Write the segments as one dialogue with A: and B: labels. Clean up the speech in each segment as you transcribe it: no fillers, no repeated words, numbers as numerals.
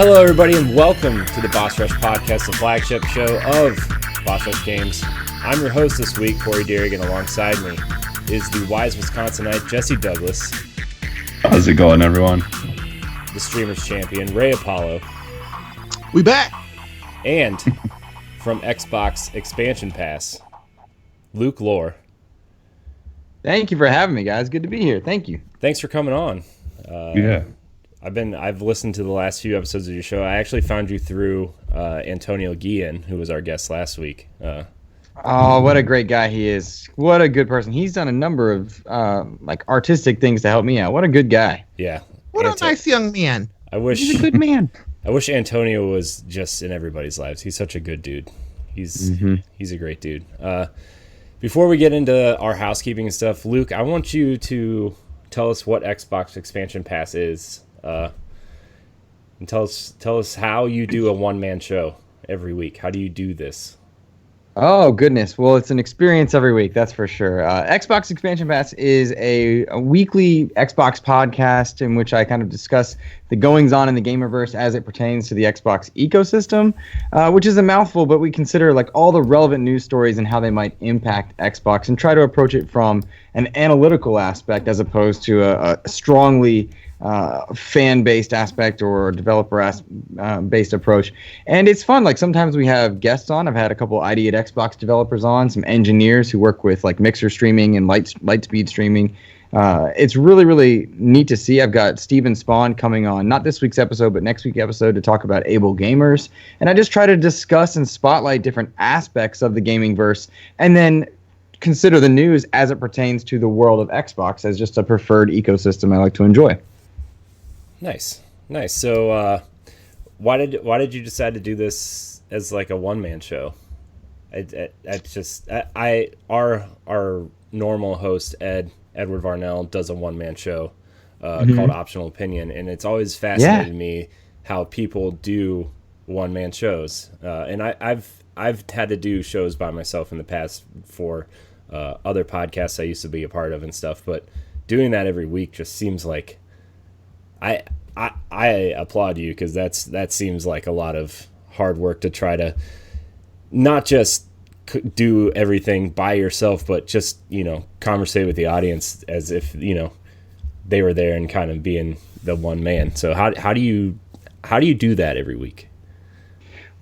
A: Hello, everybody, and welcome to the Boss Rush Podcast, the flagship show of Boss Rush Games. I'm your host this week, Corey Deering, and alongside me is the wise Wisconsinite, Jesse Douglas.
B: How's it going, everyone?
A: The streamer's champion, Ray Apollo.
C: We back!
A: And from Xbox Expansion Pass, Luke Lore.
D: Thank you for having me, guys. Good to be here. Thank you.
A: Thanks for coming on.
B: Yeah.
A: I've listened to the last few episodes of your show. I actually found you through Antonio Guillen, who was our guest last week.
D: Oh, what a great guy he is. What a good person. He's done a number of artistic things to help me out. What a good guy.
A: Yeah.
C: What a nice young man.
D: He's a good man.
A: I wish Antonio was just in everybody's lives. He's such a good dude. He's a great dude. Before we get into our housekeeping and stuff, Luke, I want you to tell us what Xbox Expansion Pass is. And tell us how you do a one-man show every week. How do you do this?
D: Oh, goodness. Well, it's an experience every week, that's for sure. Xbox Expansion Pass is a weekly Xbox podcast in which I kind of discuss the goings-on in the gamerverse as it pertains to the Xbox ecosystem, which is a mouthful, but we consider like all the relevant news stories and how they might impact Xbox and try to approach it from an analytical aspect as opposed to a strongly fan-based aspect or developer-based approach. And it's fun. Like sometimes we have guests on. I've had a couple ID at Xbox developers on, some engineers who work with like mixer streaming and light speed streaming. It's really, really neat to see. I've got Steven Spawn coming on, not this week's episode, but next week's episode to talk about able gamers. And I just try to discuss and spotlight different aspects of the gaming verse and then consider the news as it pertains to the world of Xbox as just a preferred ecosystem I like to enjoy.
A: Nice. So, why did you decide to do this as like a one-man show? Our normal host Edward Varnell does a one-man show called Optional Opinion, and it's always fascinated me how people do one-man shows. And I've had to do shows by myself in the past for other podcasts I used to be a part of and stuff, but doing that every week just seems like I applaud you, because that seems like a lot of hard work to try to not just do everything by yourself, but just, conversate with the audience as if, they were there and kind of being the one man. So how do you do that every week?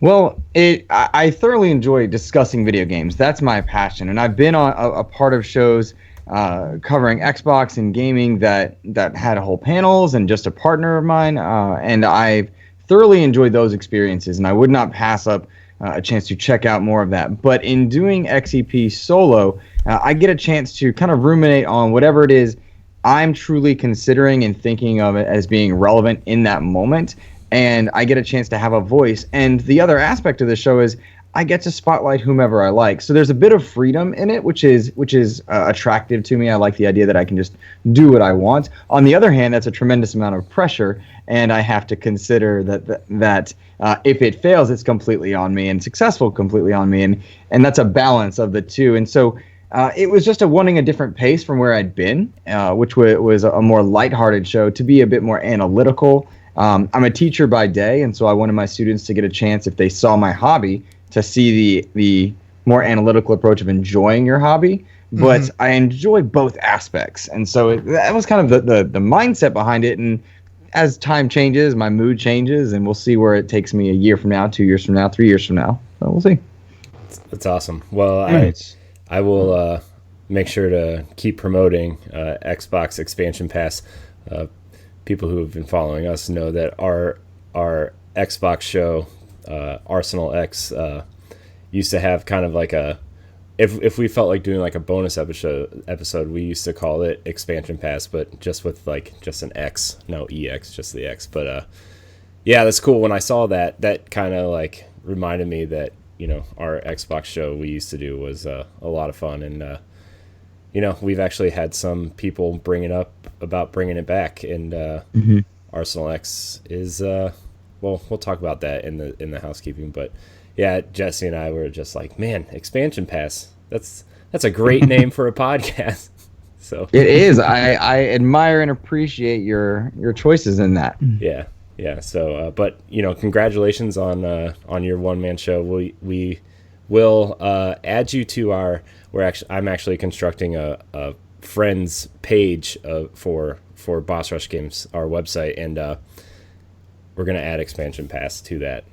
D: Well, I thoroughly enjoy discussing video games. That's my passion. And I've been on a part of shows covering Xbox and gaming that had whole panels and just a partner of mine. And I've thoroughly enjoyed those experiences, and I would not pass up a chance to check out more of that. But in doing XEP solo, I get a chance to kind of ruminate on whatever it is I'm truly considering and thinking of it as being relevant in that moment. And I get a chance to have a voice. And the other aspect of the show is I get to spotlight whomever I like. So there's a bit of freedom in it, which is attractive to me. I like the idea that I can just do what I want. On the other hand, that's a tremendous amount of pressure, and I have to consider that if it fails, it's completely on me, and successful completely on me, and that's a balance of the two. And so it was just wanting a different pace from where I'd been, which was a more lighthearted show, to be a bit more analytical. I'm a teacher by day, and so I wanted my students to get a chance, if they saw my hobby, to see the more analytical approach of enjoying your hobby. But I enjoy both aspects. And so that was kind of the mindset behind it. And as time changes, my mood changes, and we'll see where it takes me a year from now, 2 years from now, 3 years from now. So we'll see.
A: That's awesome. Well, I will make sure to keep promoting Xbox Expansion Pass. People who have been following us know that our Xbox show, Arsenal X, used to have kind of like if we felt like doing like a bonus episode, we used to call it Expansion Pass, but just with like just an X, no EX, just the X. But yeah, that's cool. When I saw that kind of like reminded me that our Xbox show we used to do was a lot of fun, and we've actually had some people bring it up about bringing it back, and Arsenal X is we'll talk about that in the housekeeping. But yeah, Jesse and I were just like, man, Expansion Pass, that's a great name for a podcast. So
D: it is. I admire and appreciate your choices in that.
A: Yeah. Yeah. So, but congratulations on your one-man show. We will add you to our. I'm actually constructing a friends page for Boss Rush Games, our website, and we're gonna add Expansion Pass to that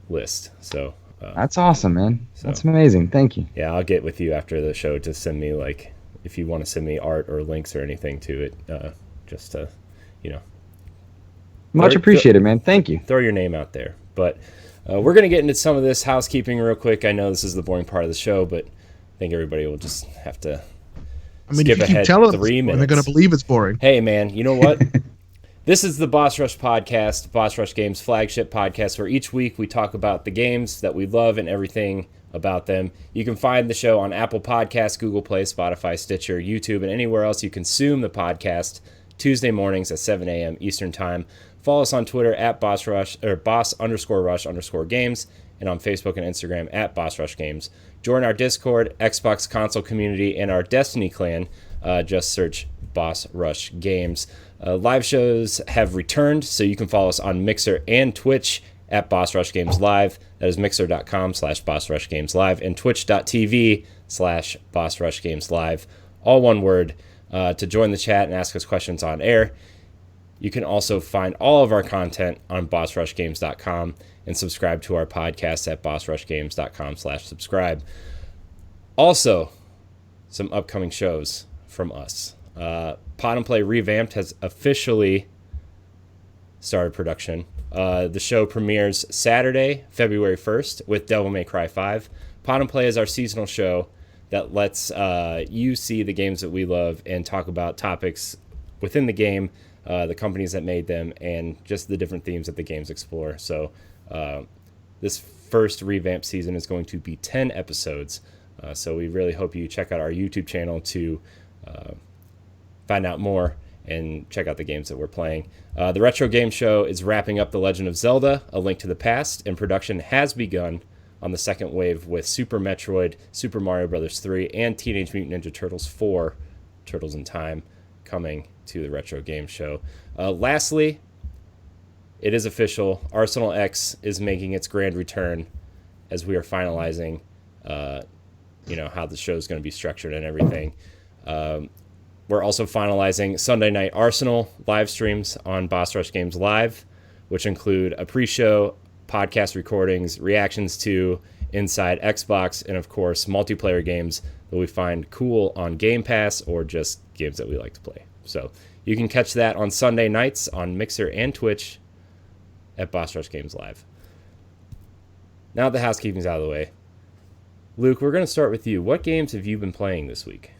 A: list. So
D: that's awesome, man. That's amazing. Thank you.
A: Yeah, I'll get with you after the show to send me, like, if you want to send me art or links or anything to it, just to,
D: much appreciated, man. Thank you.
A: Throw your name out there. But we're going to get into some of this housekeeping real quick. I know this is the boring part of the show, but I think everybody will just have to skip
C: if you
A: ahead
C: keep telling
A: 3 minutes.
C: They're going to believe it's boring.
A: Hey, man, you know what? This is the Boss Rush podcast, Boss Rush Games flagship podcast, where each week we talk about the games that we love and everything about them. You can find the show on Apple Podcasts, Google Play, Spotify, Stitcher, YouTube, and anywhere else you consume the podcast, Tuesday mornings at 7 a.m. Eastern Time. Follow us on Twitter at Boss_Rush_Games, and on Facebook and Instagram at Boss Rush Games. Join our Discord, Xbox console community, and our Destiny clan. Just search Boss Rush Games. Live shows have returned, so you can follow us on Mixer and Twitch at Boss Rush Games Live. That is mixer.com/Boss Rush Games Live and twitch.tv/Boss Rush Games Live. All one word. To join the chat and ask us questions on air. You can also find all of our content on bossrushgames.com and subscribe to our podcast at bossrushgames.com/subscribe. Also, some upcoming shows from us. Pod and Play Revamped has officially started production. The show premieres Saturday, February 1st with Devil May Cry 5. Pod and Play is our seasonal show that lets you see the games that we love and talk about topics within the game, the companies that made them, and just the different themes that the games explore. So this first revamped season is going to be 10 episodes. So we really hope you check out our YouTube channel to find out more and check out the games that we're playing. The Retro Game Show is wrapping up The Legend of Zelda, A Link to the Past, and production has begun on the second wave with Super Metroid, Super Mario Bros. 3, and Teenage Mutant Ninja Turtles 4, Turtles in Time, coming to the Retro Game Show. Lastly, it is official. Arsenal X is making its grand return as we are finalizing, how the show is going to be structured and everything. We're also finalizing Sunday Night Arsenal live streams on Boss Rush Games Live, which include a pre-show, podcast recordings, reactions to Inside Xbox, and of course multiplayer games that we find cool on Game Pass or just games that we like to play. So you can catch that on Sunday nights on Mixer and Twitch at Boss Rush Games Live. Now that the housekeeping's out of the way, Luke, we're going to start with you. What games have you been playing this week?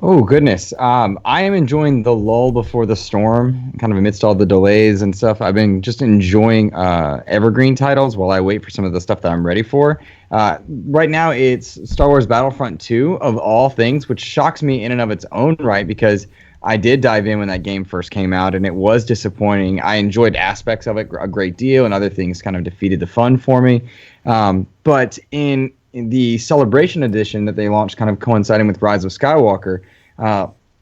D: Oh, goodness. I am enjoying the lull before the storm, kind of amidst all the delays and stuff. I've been just enjoying evergreen titles while I wait for some of the stuff that I'm ready for. Right now, it's Star Wars Battlefront 2, of all things, which shocks me in and of its own right, because I did dive in when that game first came out, and it was disappointing. I enjoyed aspects of it a great deal, and other things kind of defeated the fun for me. But in the Celebration Edition that they launched, kind of coinciding with Rise of Skywalker,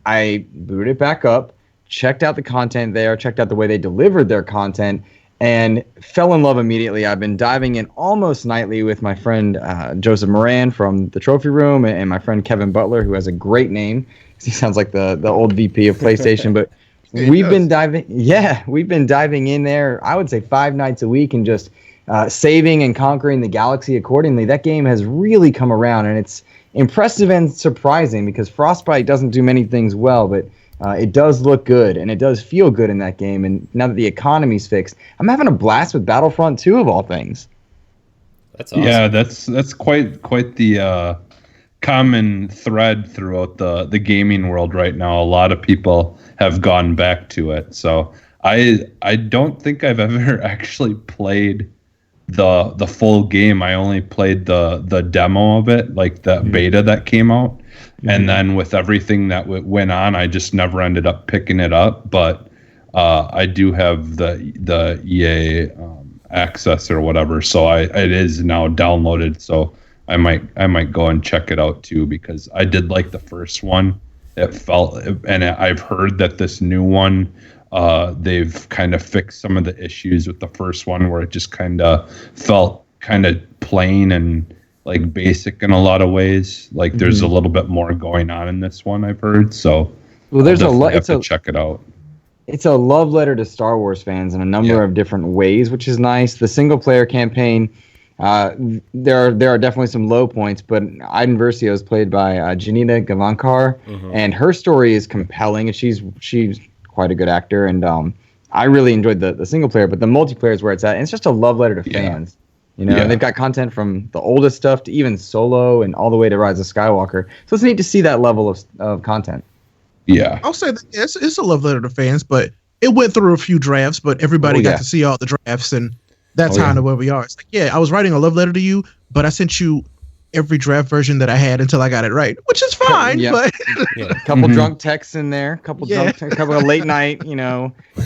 D: I booted it back up, checked out the content there, checked out the way they delivered their content, and fell in love immediately. I've been diving in almost nightly with my friend Joseph Moran from the Trophy Room, and my friend Kevin Butler, who has a great name. He sounds like the old VP of PlayStation, but we've been diving in there, I would say 5 nights a week, and just saving and conquering the galaxy accordingly. That game has really come around, and it's impressive and surprising because Frostbite doesn't do many things well, but it does look good, and it does feel good in that game. And now that the economy's fixed, I'm having a blast with Battlefront 2, of all things.
A: That's awesome.
B: Yeah, that's quite the common thread throughout the gaming world right now. A lot of people have gone back to it. So I don't think I've ever actually played the full game. I only played the demo of it, like the beta that came out. Mm-hmm. And then with everything that went on, I just never ended up picking it up. But I do have the EA access or whatever, so it is now downloaded. So I might go and check it out too, because I did like the first one. It felt, and I've heard that this new one they've kind of fixed some of the issues with the first one where it just kind of felt kind of plain and like basic in a lot of ways. Like there's a little bit more going on in this one, I've heard. So
D: there's
B: check it out.
D: It's a love letter to Star Wars fans in a number of different ways, which is nice. The single player campaign, there are definitely some low points, but Iden Versio is played by Janita Gavankar, and her story is compelling, and she's quite a good actor, and I really enjoyed the single player, but the multiplayer is where it's at, and it's just a love letter to fans. You know, and they've got content from the oldest stuff to even Solo and all the way to Rise of Skywalker. So it's neat to see that level of content.
B: Yeah,
C: I'll say that it's a love letter to fans, but it went through a few drafts, but everybody got to see all the drafts, and that's kind of where we are. It's like, I was writing a love letter to you, but I sent you every draft version that I had until I got it right, which is fine. But
D: a couple drunk texts in there, a couple of late night,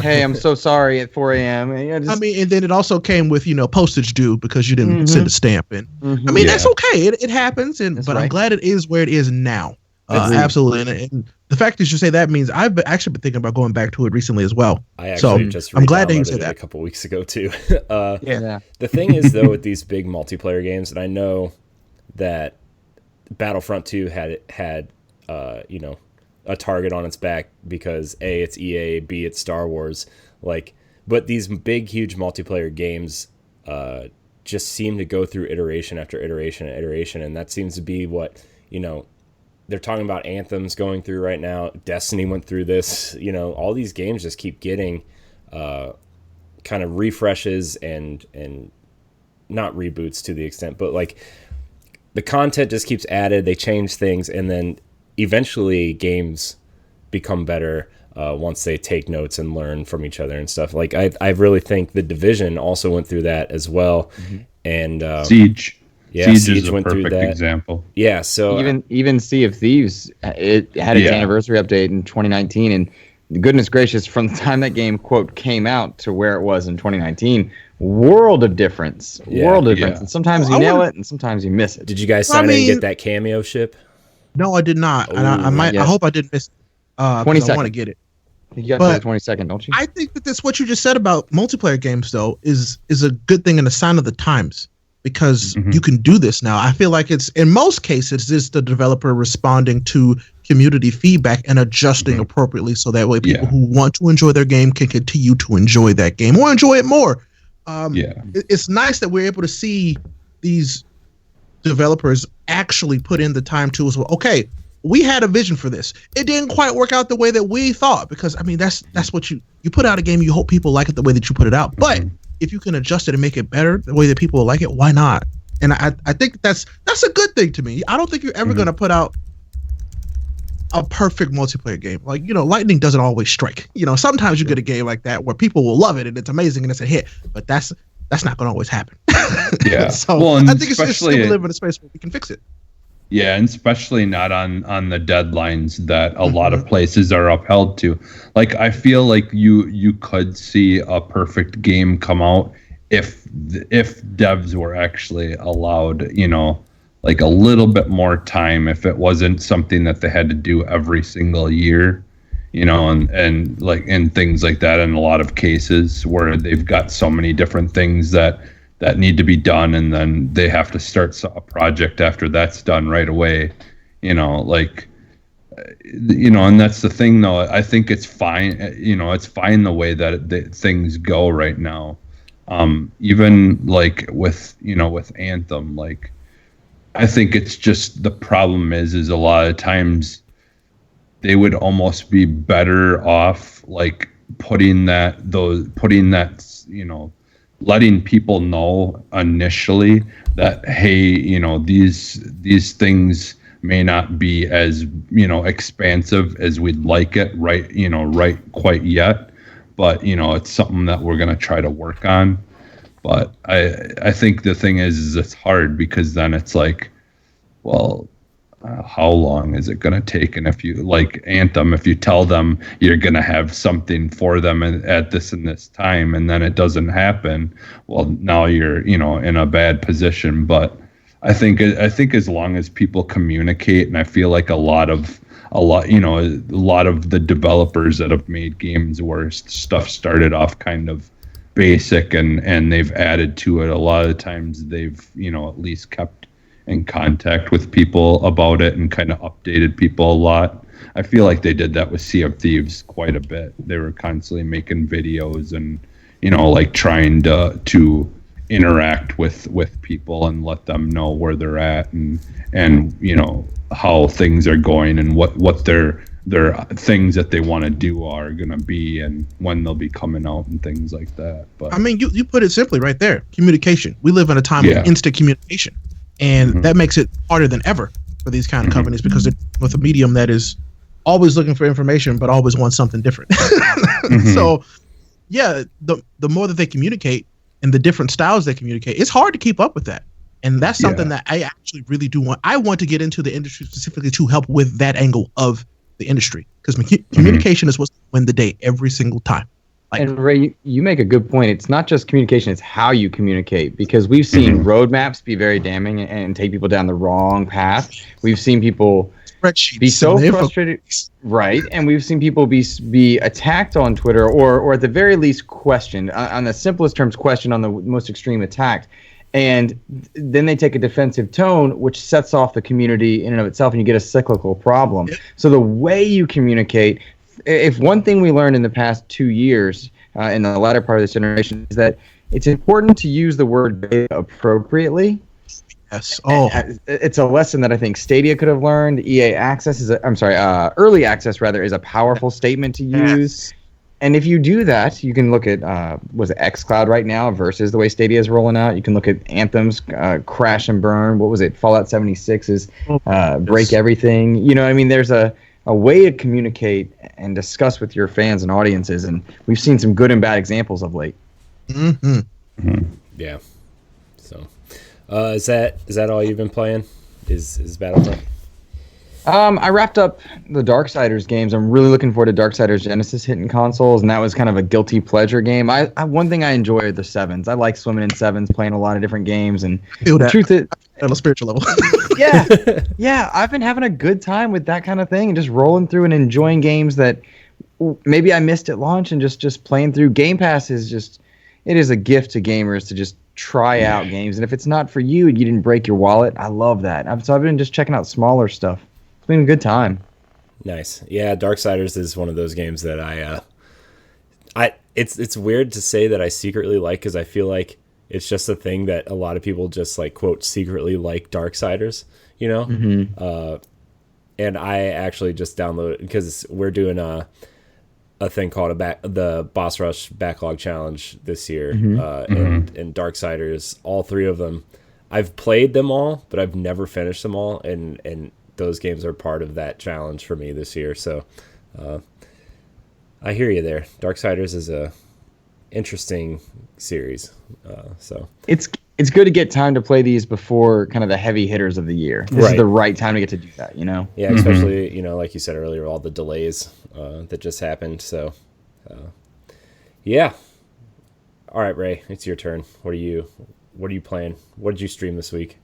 D: hey, I'm so sorry at 4 a.m. And
C: then it also came with postage due because you didn't send a stamp in. I mean, that's okay. It happens, but I'm glad it is where it is now. Absolutely, and the fact that you say that means I've actually been thinking about going back to it recently as well.
A: I actually
C: I'm glad that you said that
A: a couple weeks ago too. The thing is, though, with these big multiplayer games, and I know that Battlefront 2 had a target on its back because A, it's EA, B, it's Star Wars. But these big, huge multiplayer games just seem to go through iteration after iteration and iteration, and that seems to be what they're talking about. Anthem's going through right now. Destiny went through this. All these games just keep getting kind of refreshes and not reboots to the extent, but the content just keeps added. They change things, and then eventually games become better once they take notes and learn from each other and stuff. I really think The Division also went through that as well, and
B: Siege.
A: Yeah,
B: Siege is a
A: went
B: perfect
A: through that
B: example.
A: Yeah, so
D: even Sea of Thieves, it had its anniversary update in 2019, and goodness gracious, from the time that game quote came out to where it was in 2019, world of difference. And sometimes you nail it, and sometimes you miss it.
A: Did you guys sign in and get that cameo ship?
C: No, I did not. And I hope I didn't miss it.
D: 22nd.
C: I want to get it.
D: You got to the 22nd, don't you?
C: I think that this, what you just said about multiplayer games, though, is a good thing and a sign of the times, because you can do this now. I feel like it's, in most cases, it's the developer responding to community feedback and adjusting appropriately, so that way people who want to enjoy their game can continue to enjoy that game or enjoy it more. It's nice that we're able to see these developers actually put in the time to as well. Okay, we had a vision for this. It didn't quite work out the way that we thought, because that's what you put out a game, you hope people like it the way that you put it out. But if you can adjust it and make it better the way that people will like it, why not? And I think that's a good thing to me. I don't think you're ever going to put out a perfect multiplayer game. Lightning doesn't always strike. Sometimes you get a game like that where people will love it and it's amazing and it's a hit, but that's not going to always happen. So I think it's just we live in a space where we can fix it.
B: Yeah, and especially not on the deadlines that a lot of places are upheld to. I feel like you could see a perfect game come out if devs were actually allowed, a little bit more time, if it wasn't something that they had to do every single year, and things like that, in a lot of cases where they've got so many different things that need to be done, and then they have to start a project after that's done right away, and that's the thing, though. I think it's fine, it's fine the way that things go right now. Even with Anthem, I think it's just, the problem is a lot of times they would almost be better off letting people know initially that, hey, these things may not be as expansive as we'd like it right quite yet, but it's something that we're going to try to work on. But I think the thing is it's hard, because then it's how long is it going to take? And if you Anthem, if you tell them you're going to have something for them at this and this time, and then it doesn't happen, well, now you're in a bad position. But I think as long as people communicate, and I feel like a lot of a lot, a lot of the developers that have made games where stuff started off kind of basic and they've added to it. A lot of the times they've, at least kept in contact with people about it and kind of updated people a lot. I feel like they did that with Sea of Thieves quite a bit. They were constantly making videos and, like trying to interact with people and let them know where they're at and how things are going and what their things that they want to do are going to be and when they'll be coming out and things like that. But I
C: mean, you put it simply right there. Communication. We live in a time of instant communication, and that makes it harder than ever for these kind of companies because they're with a medium that is always looking for information but always wants something different. So yeah, the more that they communicate and the different styles they communicate, it's hard to keep up with that. And that's something that I actually really do want. I want to get into the industry specifically to help with that angle of the industry because communication is what's going to win the day every single time.
D: And Ray, you make a good point. It's not just communication, it's how you communicate, because we've seen roadmaps be very damning and take people down the wrong path. We've seen people be so frustrated, right? And we've seen people be attacked on Twitter or at the very least questioned, on the simplest terms, questioned, on the most extreme attacked. And then they take a defensive tone, which sets off the community in and of itself, and you get a cyclical problem. So the way you communicate, if one thing we learned in the past 2 years, in the latter part of this generation, is that it's important to use the word beta appropriately.
C: Yes.
D: It's a lesson that I think Stadia could have learned. EA Access early access rather, is a powerful statement to use. And if you do that, you can look at was it xCloud right now versus the way Stadia is rolling out. You can look at Anthem's crash and burn. What was it? Fallout 76's break everything. There's a way to communicate and discuss with your fans and audiences, and we've seen some good and bad examples of late.
A: Yeah. So, is that all you've been playing? Is Battlefront?
D: I wrapped up the Darksiders games. I'm really looking forward to Darksiders Genesis hitting consoles, and that was kind of a guilty pleasure game. One thing I enjoy are the sevens. I like swimming in sevens, playing a lot of different games, and the truth is,
C: on a spiritual level.
D: yeah, I've been having a good time with that kind of thing and just rolling through and enjoying games that maybe I missed at launch, and just playing through. Game Pass is it is a gift to gamers to just try out games, and if it's not for you and you didn't break your wallet, I love that. So I've been just checking out smaller stuff. It's been a good time.
A: Nice. Yeah, Darksiders is one of those games that it's weird to say that I secretly like, because I feel like it's just a thing that a lot of people just like quote secretly like Darksiders, and I actually just downloaded it because we're doing a thing called the Boss Rush Backlog Challenge this year, and Darksiders, all three of them, I've played them all, but I've never finished them all, and those games are part of that challenge for me this year. So I hear you there. Darksiders is a interesting series. So
D: it's good to get time to play these before kind of the heavy hitters of the year. This is the right time to get to do that,
A: Yeah, especially, like you said earlier, all the delays that just happened. So yeah. All right, Ray, it's your turn. What are you playing? What did you stream this week?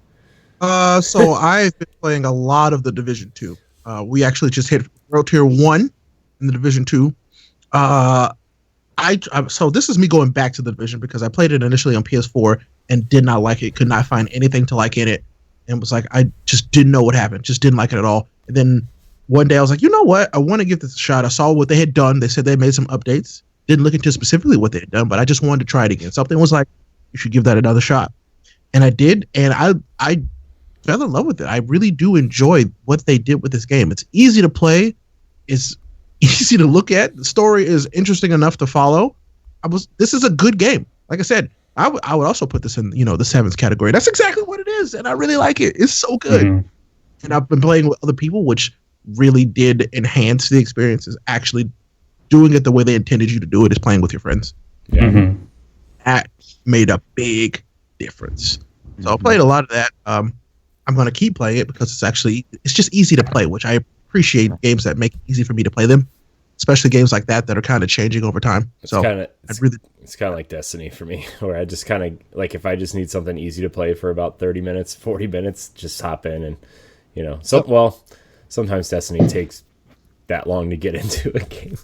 C: So I've been playing a lot of the Division 2. We actually just hit World Tier 1 in the Division 2. So this is me going back to the Division because I played it initially on PS4 and did not like it. Could not find anything to like in it. And was like, I just didn't know what happened. Just didn't like it at all. And then one day I was like, you know what? I want to give this a shot. I saw what they had done. They said they made some updates. Didn't look into specifically what they had done, but I just wanted to try it again. Something was like, you should give that another shot. And I did. And I fell in love with it. I really do enjoy what they did with this game. It's easy to play. It's easy to look at. The story is interesting enough to follow. This is a good game. Like I said, I would also put this in, the sevens category. That's exactly what it is, and I really like it. It's so good. And I've been playing with other people, which really did enhance the experiences. Actually doing it the way they intended you to do it is playing with your friends.
A: Yeah.
C: That made a big difference. So I played a lot of that. I'm going to keep playing it because it's just easy to play, which I appreciate games that make it easy for me to play them, especially games like that are kind of changing over time.
A: It's kind of like Destiny for me, where I just kind of like, if I just need something easy to play for about 30 minutes, 40 minutes, just hop in and, sometimes Destiny takes that long to get into a game.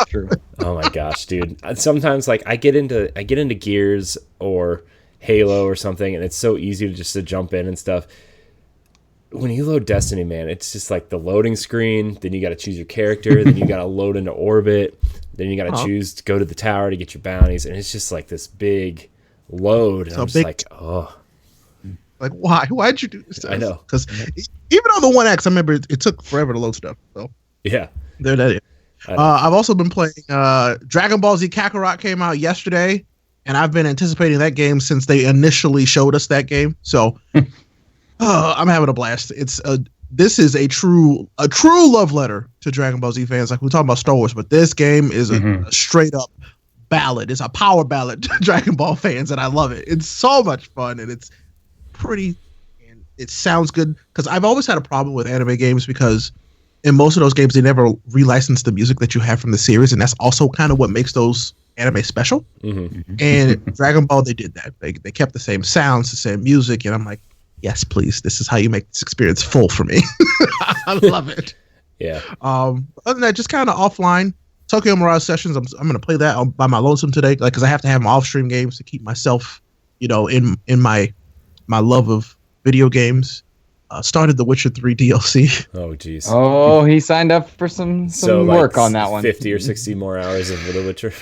A: True. Oh my gosh, dude! Sometimes like I get into Gears or Halo or something, and it's so easy to jump in and stuff. When you load Destiny, man, it's just like the loading screen. Then you got to choose your character. Then you got to load into orbit. Then you got to choose to go to the tower to get your bounties, and it's just like this big load. And I'm just like, oh,
C: like why? Why'd you do this?
A: I know,
C: because even on the One X, I remember it took forever to load stuff. So
A: yeah,
C: there that is. I've also been playing Dragon Ball Z Kakarot came out yesterday, and I've been anticipating that game since they initially showed us that game. So I'm having a blast. This is a true love letter to Dragon Ball Z fans. Like we're talking about Star Wars, but this game is a straight up ballad. It's a power ballad to Dragon Ball fans, and I love it. It's so much fun, and it's pretty, and it sounds good. Because I've always had a problem with anime games because in most of those games, they never relicense the music that you have from the series, and that's also kind of what makes those anime special. And Dragon Ball, they did that. They kept the same sounds, the same music, and I'm like, yes, please. This is how you make this experience full for me. I love it.
A: Yeah.
C: Other than that, just kind of offline Tokyo Mirage Sessions. I'm going to play that by my lonesome today, like because I have to have my off-stream games to keep myself, in my love of video games. Started the Witcher 3 DLC.
A: Oh, jeez.
D: Oh, he signed up for some work on that one.
A: 50 or 60 more hours of The Witcher.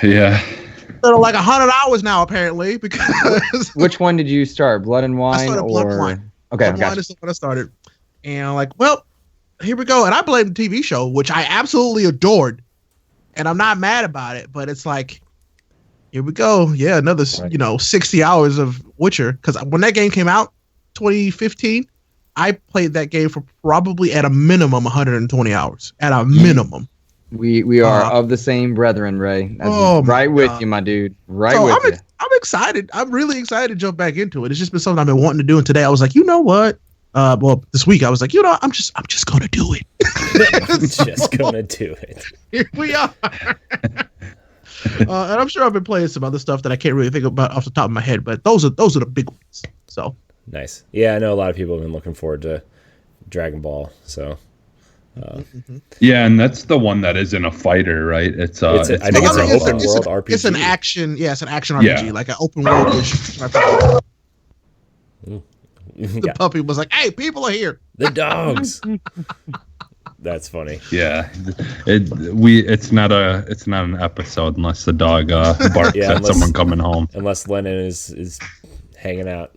B: Yeah.
C: They're like 100 hours now, apparently. Because
D: which one did you start? Blood and Wine?
C: I started Blood and Wine.
D: Okay,
C: Blood and Wine is the one I started. And I'm like, well, here we go. And I blame the TV show, which I absolutely adored. And I'm not mad about it, but it's like, here we go. Yeah, another 60 hours of Witcher. Because when that game came out, 2015, I played that game for probably at a minimum 120 hours. At a minimum.
D: We are of the same brethren, Ray. Right with you, my dude. Right with you.
C: I'm excited. I'm really excited to jump back into it. It's just been something I've been wanting to do, and today I was like, you know what? This week I was like, I'm just gonna do it.
A: Just gonna do it.
C: Here we are. And I'm sure I've been playing some other stuff that I can't really think about off the top of my head, but those are the big ones. So
A: nice. Yeah, I know a lot of people have been looking forward to Dragon Ball. So.
B: Yeah, and that's the one that isn't a fighter, right? I think it's an
A: open world RPG.
C: It's an action. Yeah, it's an action RPG, like an open world-ish. The puppy was like, "Hey, people are here."
A: The dogs. That's funny.
B: Yeah, it's not an episode unless the dog barks at someone coming home.
A: Unless Lennon is hanging out.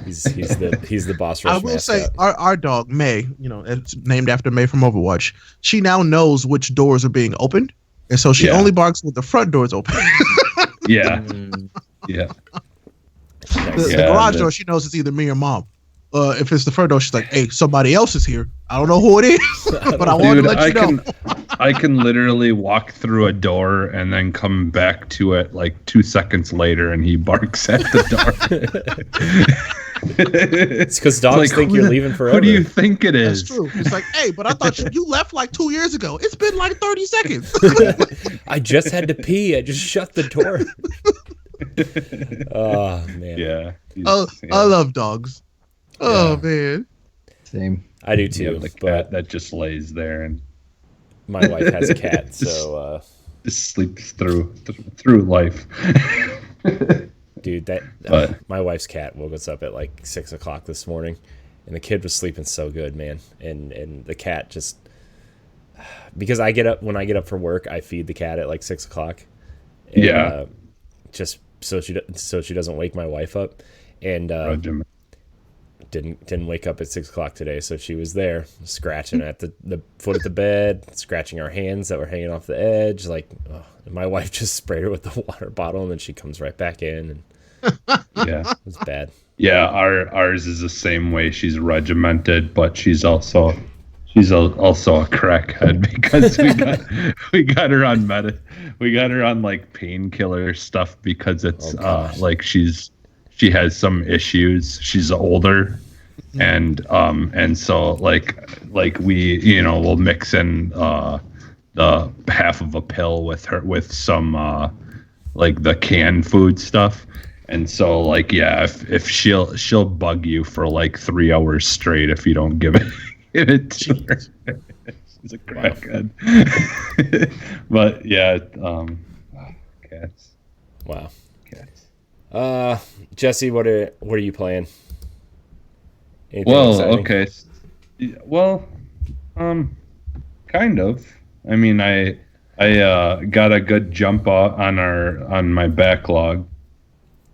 A: He's the boss rush.
C: I will say our dog May, it's named after May from Overwatch. She now knows which doors are being opened, and so she only barks when the front door is open.
B: Yeah. Yeah.
C: The garage door, she knows it's either me or mom. If it's the front door, she's like, "Hey, somebody else is here. I don't know who it is, but I want to let you know."
B: I can literally walk through a door and then come back to it like 2 seconds later, and he barks at the
A: door. It's because dogs think you're leaving forever.
B: Who do you think it is?
C: That's true. It's like, "Hey, but I thought you left like 2 years ago. It's been like 30 seconds."
A: I just had to pee. I just shut the door. Oh man.
B: Yeah.
C: I love dogs. Oh man.
D: Same.
A: I do too.
B: The cat that just lays there, and
A: my wife has a cat, so
B: just sleeps through life.
A: Dude, my wife's cat woke us up at like 6 o'clock this morning, and the kid was sleeping so good, man. And the cat just, because when I get up for work, I feed the cat at like 6 o'clock. And, just so she doesn't wake my wife up, and didn't wake up at 6 o'clock today, so she was there scratching at the foot of the bed, scratching our hands that were hanging off the edge. Like, and my wife just sprayed her with the water bottle, and then she comes right back in, and
B: yeah,
A: it was bad.
B: Yeah, ours is the same way. She's regimented, but she's also a crackhead because we got her on we got her on like painkiller stuff because it's like she has some issues. She's older, and so like we we'll mix in the half of a pill with some like the canned food stuff, and so like if she'll bug you for like 3 hours straight if you don't give Give it to her. She's a crackhead. But yeah, cats.
A: Wow.
B: Cats.
A: Jesse, what are you playing? Anything
B: Well,
A: exciting?
B: okay. Well, kind of. I mean, I got a good jump on my backlog.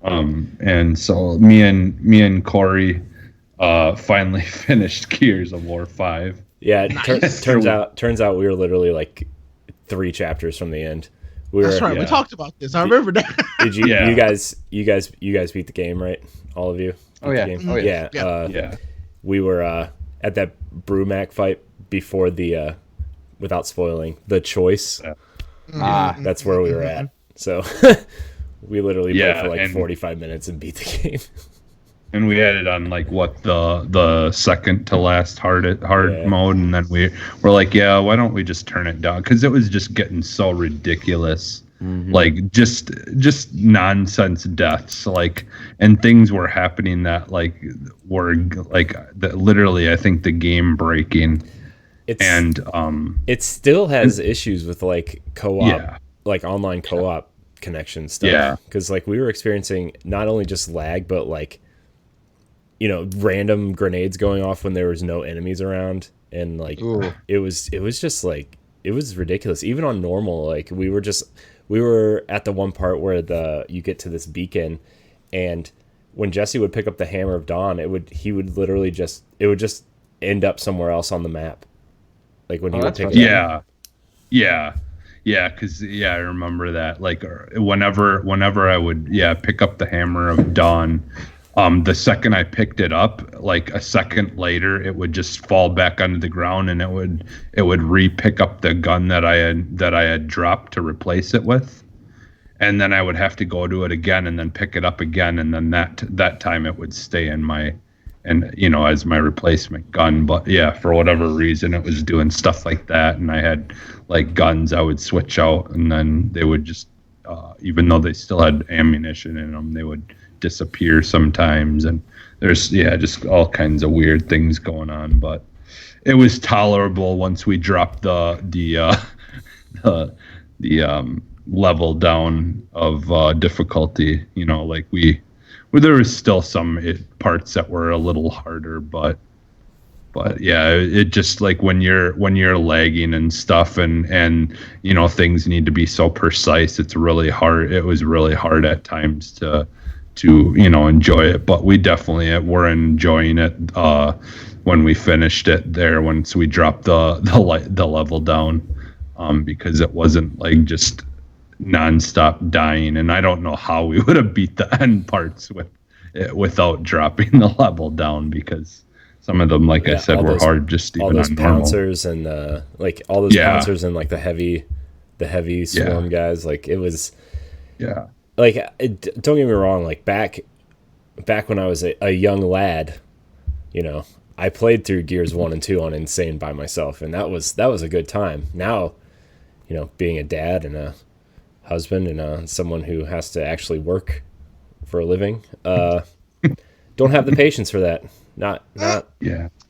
B: And so me and Corey finally finished Gears of War 5.
A: Yeah,
C: Nice.
A: turns out we were literally like 3 chapters from the end.
C: That's right.
B: yeah.
C: We talked about this. I remember that.
A: Did you
B: Yeah.
A: you guys beat the game, right? All of you?
D: Oh,
A: Beat
D: yeah.
A: the game?
D: Oh, yeah.
A: Yeah. We were at that Brumac fight before the without spoiling, the choice. That's where we were at. So we literally played for like 45 minutes and beat the game.
B: And we had it on like the second to last hard mode, and then we're like, yeah, why don't we just turn it down? Because it was just getting so ridiculous, like just nonsense deaths, like, and things were happening that like were like that literally, I think the game breaking. It
A: still has issues with like co-op, like online co-op connection stuff.
B: Yeah,
A: because like we were experiencing not only just lag, but like, you know, random grenades going off when there was no enemies around, and like it was just like, it was ridiculous. Even on normal, like we were at the one part where you get to this beacon, and when Jesse would pick up the Hammer of Dawn, it would just end up somewhere else on the map. Like when he would pick it up.
B: Yeah, because I remember that. Like whenever I would pick up the Hammer of Dawn, the second I picked it up, like a second later, it would just fall back onto the ground, and it would re-pick up the gun that I had dropped to replace it with, and then I would have to go to it again and then pick it up again, and then that time it would stay in my, and you know, as my replacement gun. But yeah, for whatever reason, it was doing stuff like that, and I had like guns I would switch out, and then they would just, even though they still had ammunition in them, they would disappear sometimes, and there's just all kinds of weird things going on. But it was tolerable once we dropped the level down of difficulty. You know, like there was still some parts that were a little harder, but yeah, it just like when you're lagging and stuff, and you know, things need to be so precise, it's really hard. It was really hard at times to you know, enjoy it, but we definitely were enjoying it when we finished it there, once we dropped the level down, because it wasn't like just nonstop dying, and I don't know how we would have beat the end parts without dropping the level down, because some of them, like I said, were hard just even on normal.
A: Pouncers and like all those pouncers and like the heavy swarm guys, like it was like, don't get me wrong, like back when I was a young lad, you know, I played through Gears 1 and 2 on Insane by myself, and that was a good time. Now, you know, being a dad and a husband and someone who has to actually work for a living, don't have the patience for that. Not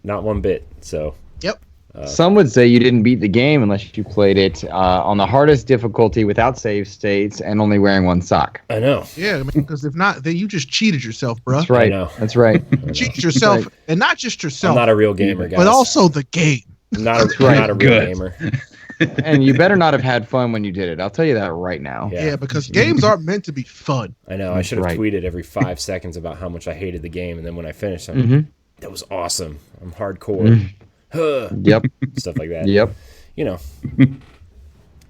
A: one bit. So
C: Yep.
D: Some would say you didn't beat the game unless you played it on the hardest difficulty without save states and only wearing one sock.
A: I know.
C: Yeah, because if not, then you just cheated yourself, bro.
D: That's right.
A: I know.
D: That's right.
C: Cheated yourself, and not just yourself.
A: I'm not a real gamer, guys.
C: but also the game.
A: not a real gamer.
D: And you better not have had fun when you did it. I'll tell you that right now.
C: Yeah, because games aren't meant to be fun.
A: I know. I should have tweeted every 5 seconds about how much I hated the game, and then when I finished, I'm like, that was awesome. I'm hardcore.
D: Yep.
A: Stuff like that.
D: Yep.
A: You know.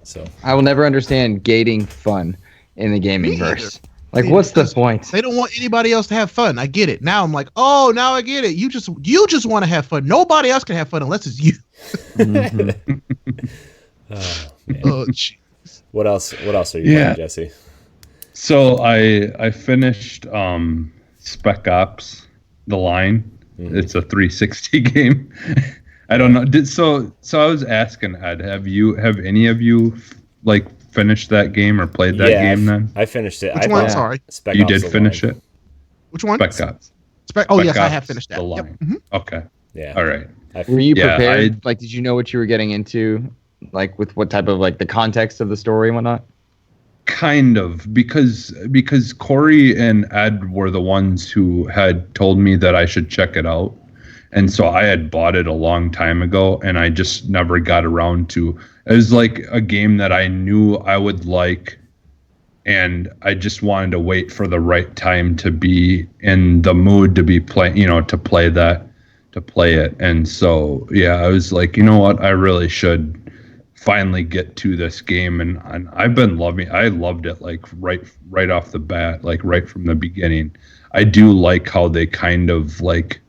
A: So
D: I will never understand gating fun in the gaming verse. Like, what's the point?
C: They don't want anybody else to have fun. I get it. Now I'm like, oh, now I get it. You just want to have fun. Nobody else can have fun unless it's you.
A: Oh, man.
C: Oh, jeez.
A: What else are you playing, Jesse?
B: So I finished Spec Ops: The Line. It's a 360 game. I don't know. So I was asking Ed, have any of you like finished that game or played that game? Then
A: I finished it.
C: Which one? Sorry,
A: Spec
B: you
A: Ops
B: did finish it.
C: Which one?
B: Spec Ops.
C: Oh, yes, I have finished that.
B: The Line.
C: Yep.
B: Okay.
A: Yeah.
B: All right.
D: Were you prepared? Like, did you know what you were getting into? Like, with what type of, like, the context of the story and whatnot?
B: Kind of, because Corey and Ed were the ones who had told me that I should check it out. And so I had bought it a long time ago, and I just never got around to. It was like a game that I knew I would like, and I just wanted to wait for the right time to be in the mood to be playing, to play it. And so, yeah, I was like, you know what, I really should finally get to this game, and I loved it, like right off the bat, like right from the beginning. I do like how they kind of like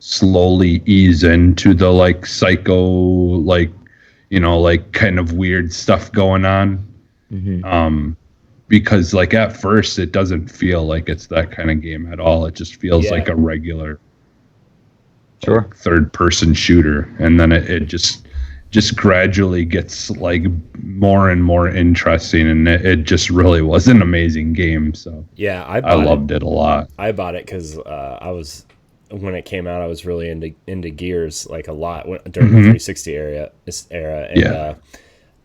B: slowly ease into the like psycho, like, like kind of weird stuff going on.
D: Mm-hmm.
B: Because like at first it doesn't feel like it's that kind of game at all. It just feels like a regular third person shooter, and then it just gradually gets like more and more interesting, and it just really was an amazing game. So
A: yeah,
B: I loved it a lot.
A: I bought it because when it came out, I was really into Gears like a lot during the 360 era,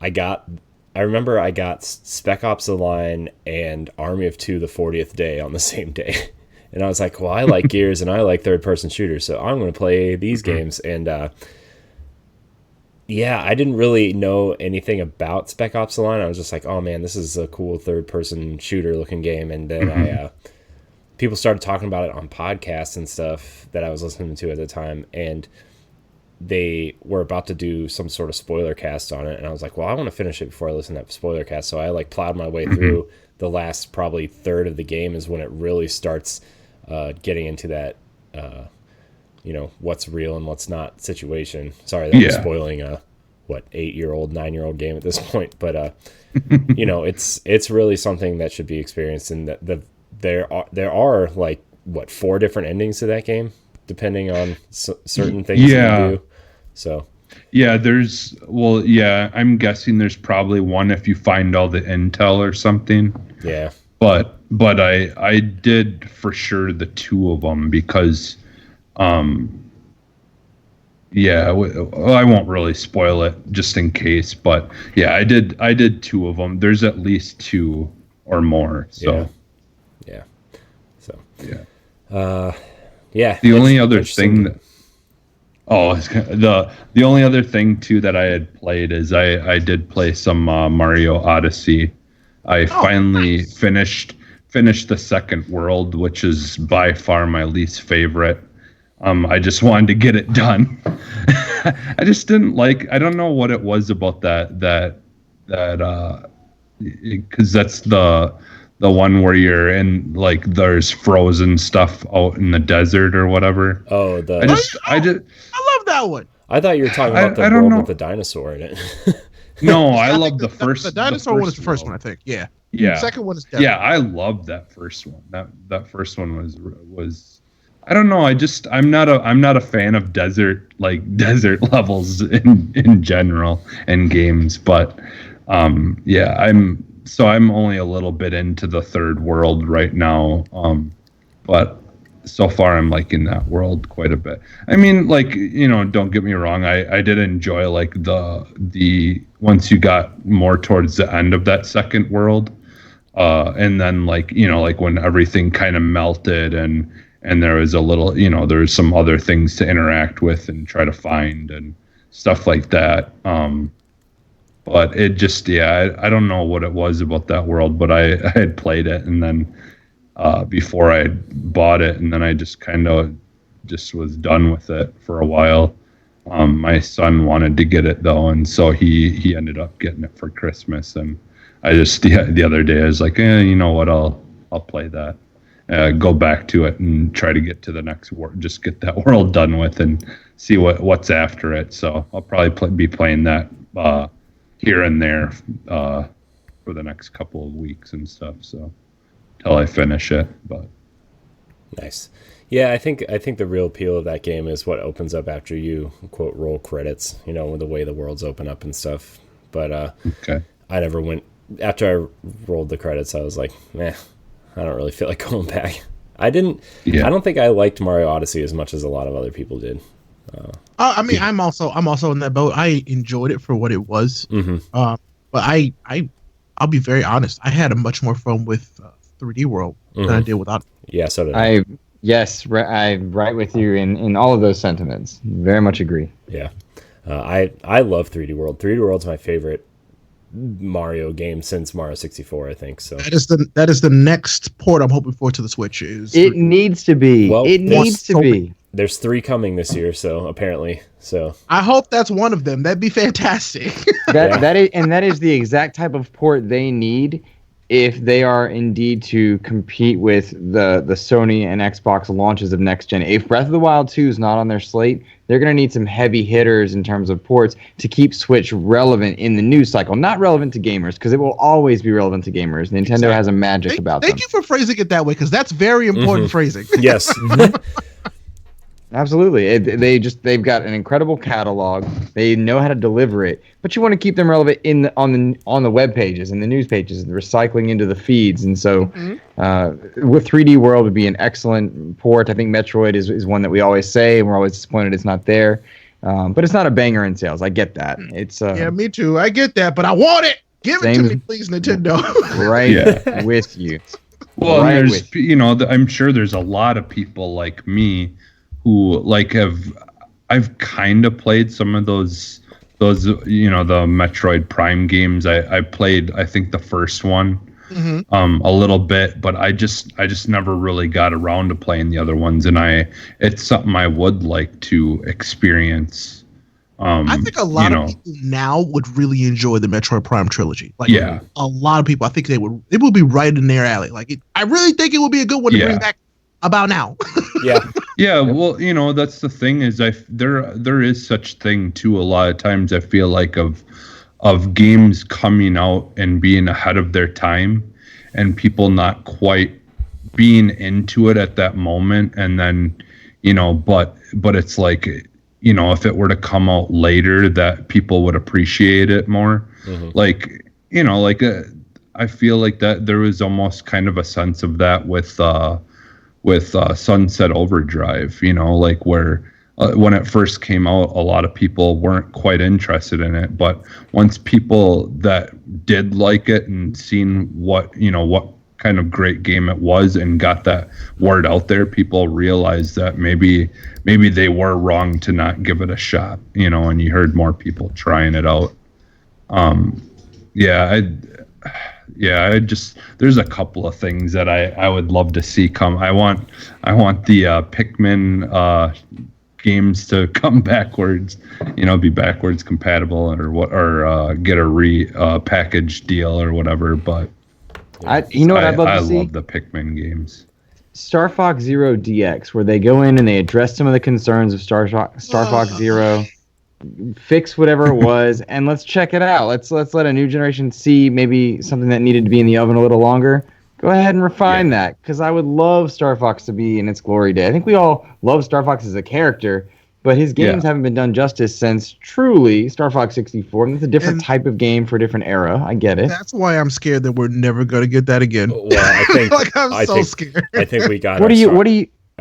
A: and I remember I got Spec Ops: The Line and Army of Two: The 40th Day on the same day, and I was like, well, I like Gears and I like third person shooters, so I'm going to play these games. And yeah, I didn't really know anything about Spec Ops: The Line. I was just like, oh man, this is a cool third person shooter looking game, and then people started talking about it on podcasts and stuff that I was listening to at the time, and they were about to do some sort of spoiler cast on it, and I was like, well, I want to finish it before I listen to that spoiler cast. So I like plowed my way through. The last probably third of the game is when it really starts getting into that what's real and what's not situation. Sorry that I'm spoiling a 8-year-old 9-year-old game at this point, but it's really something that should be experienced. And there are like 4 different endings to that game, depending on certain things you do. So I'm guessing there's probably one if you find all the intel or something. Yeah.
B: But I did for sure the 2 of them because I won't really spoil it just in case, but yeah, I did 2 of them. There's at least 2 or more. So
A: yeah. So
B: yeah. The only other thing the only other thing too that I had played is I did play some Mario Odyssey. I finally finished the second world, which is by far my least favorite. I just wanted to get it done. I just didn't I don't know what it was about that because that's the one where you're in, like, there's frozen stuff out in the desert or whatever.
A: Oh,
C: I love that one.
A: I thought you were talking about the world with the dinosaur in it.
B: No, I love the first.
C: The dinosaur one is the first one, I think. Yeah.
B: Yeah.
C: The second one is
B: definitely. Yeah, I love that first one. That first one was I don't know. I'm not a fan of desert levels in general in games, but I'm only a little bit into the third world right now. But so far I'm liking that world quite a bit. I mean, don't get me wrong. I did enjoy like the once you got more towards the end of that second world, and then when everything kind of melted and there was a little, there was some other things to interact with and try to find and stuff like that. But it just, I don't know what it was about that world, but I had played it, and then before I bought it, and then I just kind of just was done with it for a while. My son wanted to get it though, and so he ended up getting it for Christmas, and I just the other day I was like, you know what, I'll play that, go back to it and try to get to the next world, just get that world done with and see what's after it. So I'll probably be playing that here and there for the next couple of weeks and stuff, so till I finish it. But
A: nice. Yeah, I think the real appeal of that game is what opens up after you quote roll credits, with the way the worlds open up and stuff. But
B: okay.
A: I never went after I rolled the credits. I was like, I don't really feel like going back. I don't think I liked Mario Odyssey as much as a lot of other people did.
C: I mean, I'm also in that boat. I enjoyed it for what it was. But I'll be very honest. I had a much more fun with 3D World than I did without it.
A: Yeah, so did I.
D: I'm right with you in all of those sentiments. Very much agree.
A: Yeah. I love 3D World. 3D World's my favorite Mario game since Mario 64, I think. So
C: that is the next port I'm hoping for to the Switch.
D: It needs to be.
A: Well,
D: it needs to be.
A: There's 3 coming this year, so apparently. So
C: I hope that's one of them. That'd be fantastic.
D: That is the exact type of port they need if they are indeed to compete with the Sony and Xbox launches of next gen. If Breath of the Wild 2 is not on their slate, they're going to need some heavy hitters in terms of ports to keep Switch relevant in the news cycle. Not relevant to gamers, because it will always be relevant to gamers. Nintendo has a magic about them.
C: Thank you for phrasing it that way, because that's very important phrasing.
A: Yes.
D: Absolutely. They've got an incredible catalog. They know how to deliver it, but you want to keep them relevant on the web pages and the news pages, and recycling into the feeds. And so, with 3D World would be an excellent port. I think Metroid is one that we always say, and we're always disappointed it's not there. But it's not a banger in sales. I get that. It's
C: yeah, me too. I get that, but I want it. Give it to me, please, Nintendo.
D: Right with you.
B: Well, there's I'm sure there's a lot of people like me who I've kind of played some of those the Metroid Prime games. I played, I think, the first one a little bit, but I just never really got around to playing the other ones, and it's something I would like to experience.
C: I think a lot of people now would really enjoy the Metroid Prime trilogy. A lot of people, I think it would be right in their alley. I really think it would be a good one to bring back about now.
B: Yeah, well, that's the thing is there is such thing too. A lot of times I feel like of games coming out and being ahead of their time, and people not quite being into it at that moment, and then but it's like if it were to come out later, that people would appreciate it more. I feel like that there was almost kind of a sense of that with Sunset Overdrive, where when it first came out, a lot of people weren't quite interested in it. But once people that did like it and seen what kind of great game it was and got that word out there, people realized that maybe they were wrong to not give it a shot, and you heard more people trying it out. There's a couple of things that I would love to see come. I want the Pikmin games to come backwards, be backwards compatible or get a package deal or whatever. But
D: I'd love to see?
B: I love the Pikmin games.
D: Star Fox Zero DX, where they go in and they address some of the concerns of Star Fox Zero. Fix whatever it was, and let's check it out. Let's let a new generation see maybe something that needed to be in the oven a little longer. Go ahead and refine that, because I would love Star Fox to be in its glory day. I think we all love Star Fox as a character, but his games haven't been done justice since truly Star Fox 64. And it's a different type of game for a different era. I get it.
C: That's why I'm scared that we're never going to get that again.
A: Well, I think
C: I'm scared.
A: I think we got. I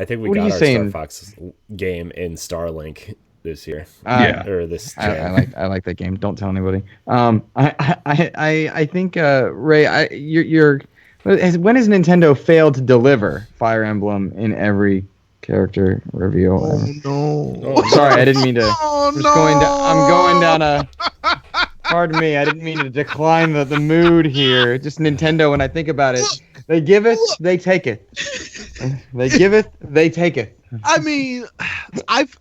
A: think we got our Star Fox game in Starlink this year. Or this.
D: I like that game. Don't tell anybody. I think Ray, you're. When has Nintendo failed to deliver Fire Emblem in every character reveal?
C: No!
D: Sorry, I didn't mean to. I'm going down a. Pardon me, I didn't mean to decline the mood here. Just Nintendo. When I think about it, they give it, they take it. They give it, they take it.
C: I mean,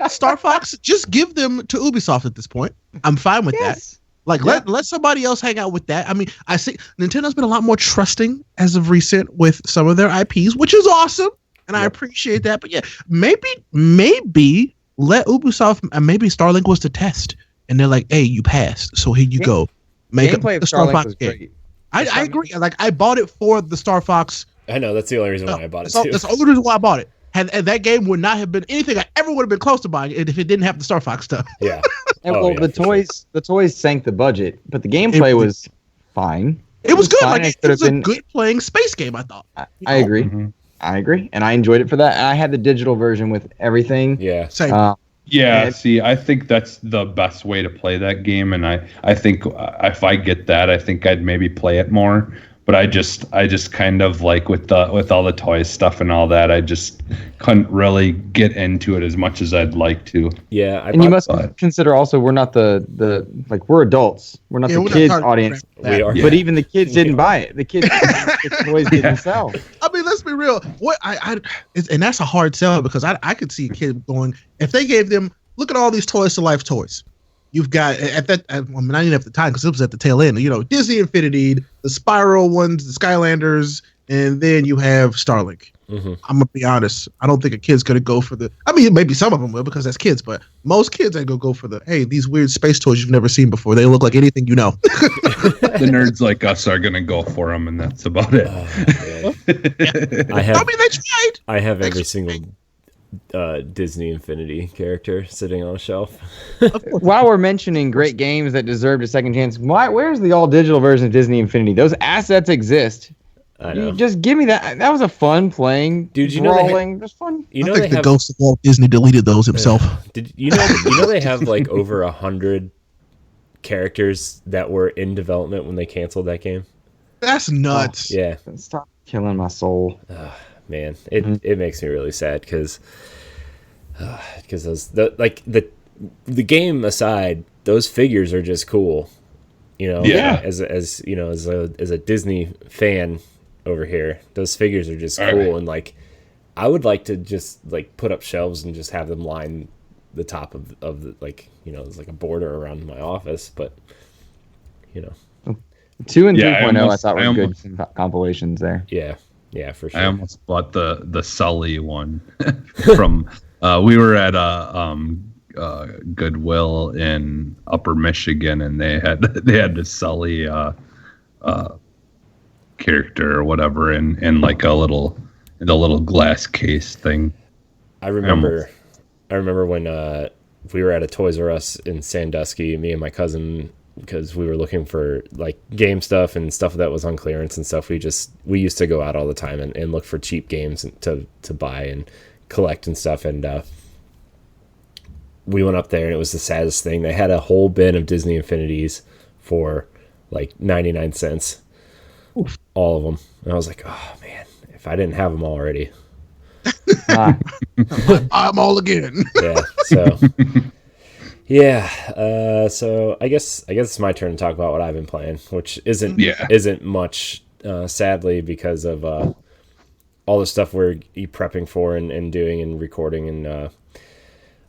C: Star Fox. Just give them to Ubisoft at this point. I'm fine with that. Let somebody else hang out with that. I mean, I see Nintendo's been a lot more trusting as of recent with some of their IPs, which is awesome, and I appreciate that. But yeah, maybe let Ubisoft. Maybe Starlink was the test, and they're like, "Hey, you passed, so here you go." Make a Star Fox game. Great. I agree. I bought it for the Star Fox.
A: I know that's the only reason why I bought it too.
C: That's the only reason why I bought it. And that game would not have been anything I ever would have been close to buying if it didn't have the Star Fox stuff.
A: Yeah.
D: The toys sank the budget, but the gameplay was fine.
C: It was good. It was a good playing space game, I thought.
D: I agree. Mm-hmm. I agree, and I enjoyed it for that. And I had the digital version with everything.
A: Yeah.
C: Same.
B: Yeah, see, I think that's the best way to play that game, and I think if I get that, I think I'd maybe play it more. But I just kind of like with all the toys stuff and all that, I just couldn't really get into it as much as I'd like to.
A: Yeah,
D: and you must consider also we're not the like we're adults, we're not the kids audience.
A: We are,
D: but even the kids didn't buy it. The kids the toys didn't sell.
C: I mean, let's be real. What and that's a hard sell because I could see a kid going if they gave them look at all these Toys to Life toys. You've got not even at the time because it was at the tail end. Disney Infinity, the Spiral ones, the Skylanders, and then you have Starlink. Mm-hmm. I'm gonna be honest. I don't think a kid's gonna go for the. I mean, maybe some of them will because that's kids, but most kids ain't gonna go for the. Hey, these weird space toys you've never seen before. They look like anything you know.
B: The nerds like us are gonna go for them, and that's about it.
A: I mean, they tried. I have every single Disney Infinity character sitting on a shelf.
D: While we're mentioning great games that deserved a second chance, where's the all digital version of Disney Infinity? Those assets exist. I know. You just give me that. That was a fun playing.
A: Dude, you
D: brawling. It was fun.
C: I think the ghost of Walt Disney deleted those himself.
A: Did you know they have like over 100 characters that were in development when they canceled that game?
C: That's nuts.
A: Yeah.
D: Stop killing my soul.
A: Man, it makes me really sad because the game aside, those figures are just cool. As a Disney fan over here, those figures are just cool, and like I would like to just like put up shelves and just have them line the top of the there's like a border around my office, but 2
D: and 3.0 I thought were good compilations there.
A: Yeah, for sure.
B: I almost bought the Sully one from. We were at Goodwill in Upper Michigan, and they had the Sully character or whatever in like a little glass case thing.
A: I remember when we were at a Toys R Us in Sandusky, me and my cousin, because we were looking for like game stuff and stuff that was on clearance and stuff. We used to go out all the time and look for cheap games to buy and collect and stuff. And we went up there, and it was the saddest thing. They had a whole bin of Disney Infinities for like 99 cents. Oof. All of them. And I was like, oh man, if I didn't have them already.
C: I'm all again.
A: Yeah. So yeah. So I guess it's my turn to talk about what I've been playing, which isn't much, sadly, because of all the stuff we're prepping for and doing and recording, and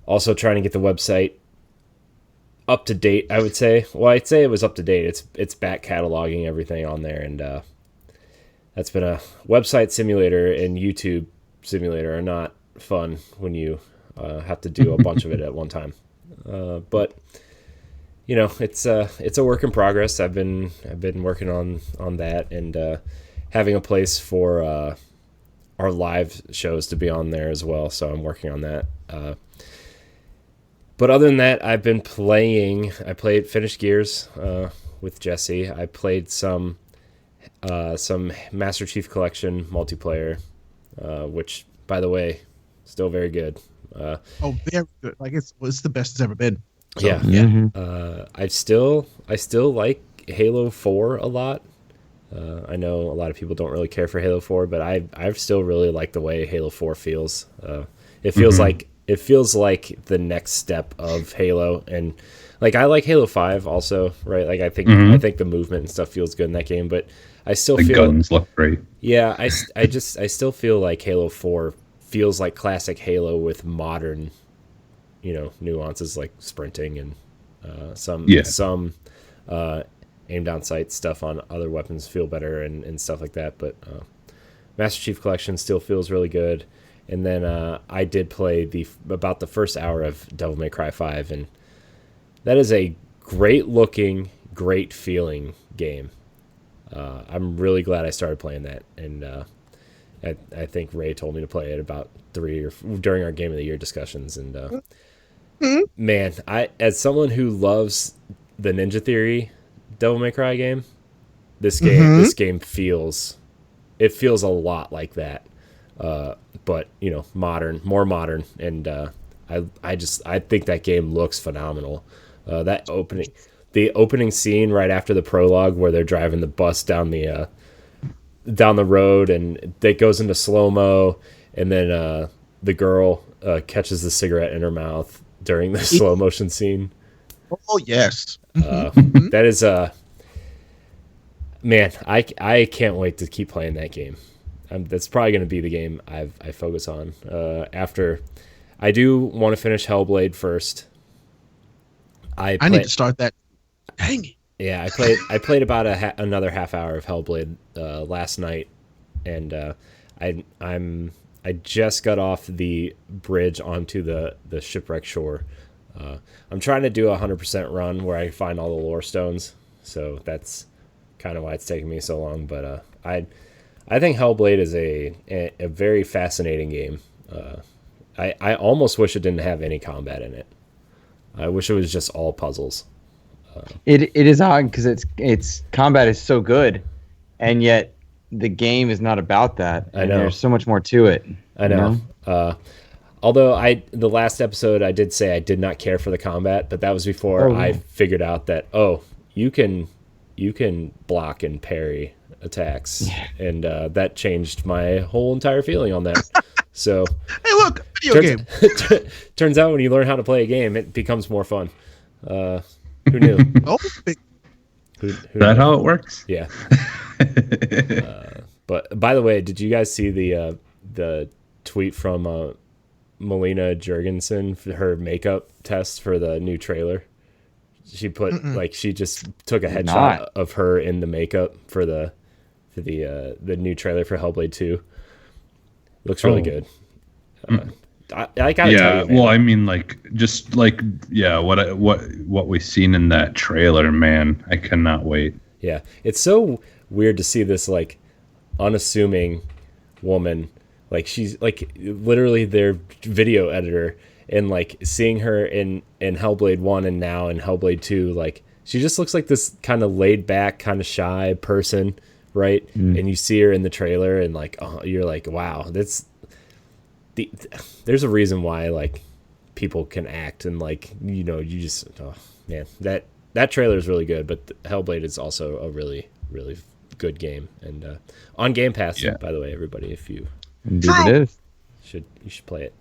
A: also trying to get the website up to date. I would say. Well, I'd say it was up to date. It's back cataloging everything on there, and that's been a website simulator and YouTube simulator are not fun when you have to do a bunch of it at one time. But it's a work in progress. I've been working on that and having a place for our live shows to be on there as well. So I'm working on that. But other than that, I've been playing. I played Finished Gears with Jesse. I played some Master Chief Collection multiplayer, which, by the way, still very good.
C: Very good. Like it's the best it's ever been. So.
A: Yeah. Mm-hmm. I still like Halo 4 a lot. I know a lot of people don't really care for Halo 4, but I still really like the way Halo 4 feels. It feels like the next step of Halo, and like I like Halo 5 also, right? Like I think the movement and stuff feels good in that game, but I still feel
B: guns look great.
A: Yeah, I still feel like Halo 4 feels like classic Halo with modern, nuances like sprinting and some aim down sight stuff on other weapons feel better and stuff like that. But Master Chief Collection still feels really good. And then I did play about the first hour of Devil May Cry 5, and that is a great looking, great feeling game. I'm really glad I started playing that, and I think Ray told me to play it about during our Game of the Year discussions. And man, as someone who loves the Ninja Theory Devil May Cry game, this game feels a lot like that. But more modern, and I think that game looks phenomenal. The opening scene right after the prologue where they're driving the bus down the road and it goes into slow-mo, and then the girl catches the cigarette in her mouth during the slow motion scene.
C: Oh yes.
A: That is man, I can't wait to keep playing that game. That's probably going to be the game I focus on after. I do want to finish Hellblade first. I
C: need to start that. Dang it.
A: Yeah, I played about another half hour of Hellblade last night, and I just got off the bridge onto the shipwreck shore. I'm trying to do a 100% run where I find all the lore stones, so that's kind of why it's taking me so long. But I think Hellblade is a very fascinating game. I almost wish it didn't have any combat in it. I wish it was just all puzzles.
D: It is odd because its combat is so good, and yet the game is not about that.
A: I know.
D: There's so much more to it.
A: I know. Although the last episode I did say I did not care for the combat, but that was before I figured out that you can block and parry attacks, and that changed my whole entire feeling on that. So
C: hey, look, video game.
A: Turns out when you learn how to play a game, it becomes more fun. Who knew? Who
B: that how it works?
A: Yeah. But by the way, did you guys see the tweet from Melina Jurgensen for her makeup test for the new trailer? She put she just took a headshot of her in the makeup for the new trailer for Hellblade 2. Looks really good. I gotta tell you, man.
B: Well, I mean, what we've seen in that trailer, man, I cannot wait.
A: Yeah, it's so weird to see this unassuming woman, she's literally their video editor, and seeing her in Hellblade 1 and now in Hellblade 2, she just looks like this kind of laid back, kind of shy person, right? And you see her in the trailer, and you're like, wow, there's a reason why people can act, and you just man, that trailer is really good, but Hellblade is also a really, really good game, and on Game Pass, by the way, everybody, if you
D: it is.
A: You should play it.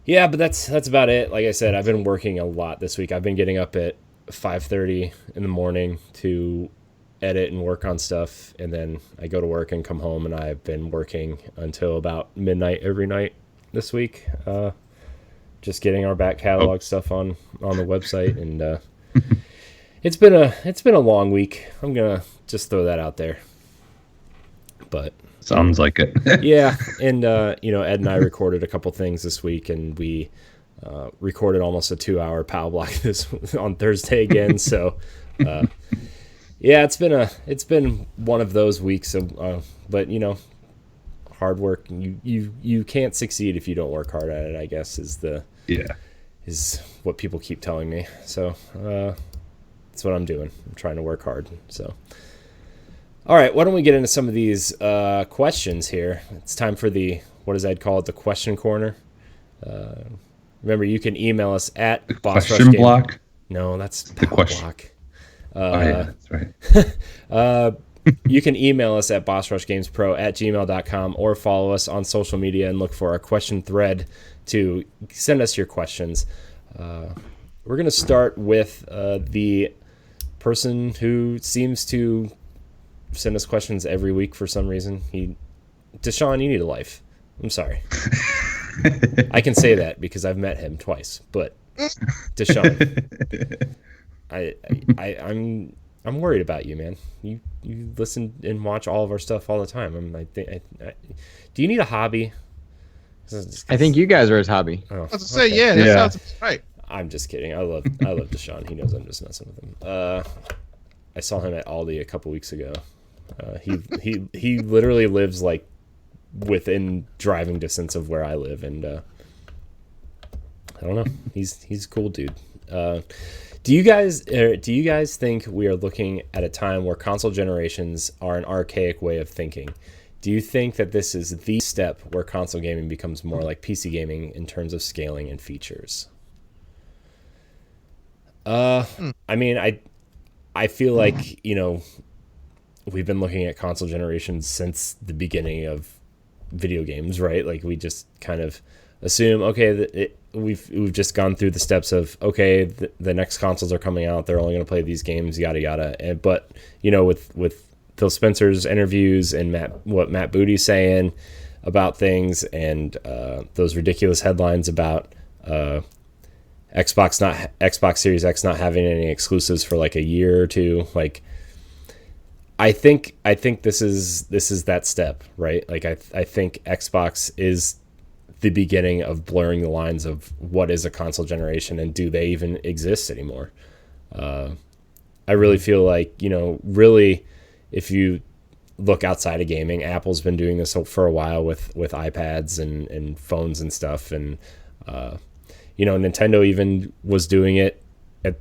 A: Yeah, but that's about it. Like I said, I've been working a lot this week. I've been getting up at 5:30 in the morning to edit and work on stuff, and then I go to work and come home, and I've been working until about midnight every night this week, just getting our back catalog stuff on the website, and it's been a long week. I'm gonna just throw that out there, but
B: sounds like it.
A: Yeah, and Ed and I recorded a couple things this week, and we recorded almost a 2-hour POW block this on Thursday again, so yeah, it's been one of those weeks of, but hard work. You can't succeed if you don't work hard at it, I guess, is what people keep telling me. So that's what I'm doing. I'm trying to work hard. So all right, why don't we get into some of these questions here? It's time for what does Ed call it? The question corner. Remember, you can email us at
B: question block.
A: No, that's
B: the question
A: block.
B: That's right.
A: You can email us at bossrushgamespro@gmail.com or follow us on social media and look for our question thread to send us your questions. We're going to start with the person who seems to send us questions every week for some reason. Deshaun, you need a life. I'm sorry. I can say that because I've met him twice, but Deshaun, I'm worried about you, man. You listen and watch all of our stuff all the time. Do you need a hobby?
D: I think you guys are his hobby.
C: I was to say, that sounds right.
A: I'm just kidding. I love Deshaun. He knows I'm just messing with him. I saw him at Aldi a couple weeks ago. He literally lives within driving distance of where I live, and I don't know. He's a cool dude. Do you guys think we are looking at a time where console generations are an archaic way of thinking? Do you think that this is the step where console gaming becomes more like PC gaming in terms of scaling and features? I mean, I feel like, we've been looking at console generations since the beginning of video games, right? Like we just kind of assume, okay, we've just gone through the steps of, okay, the next consoles are coming out, they're only going to play these games, yada yada. But with Phil Spencer's interviews and what Matt Booty's saying about things, and those ridiculous headlines about Xbox Series X not having any exclusives for like a year or two, like I think this is that step, right? Like I think Xbox is the beginning of blurring the lines of what is a console generation and do they even exist anymore. I really feel like, really, if you look outside of gaming, Apple's been doing this for a while with iPads and phones and stuff. And, Nintendo even was doing it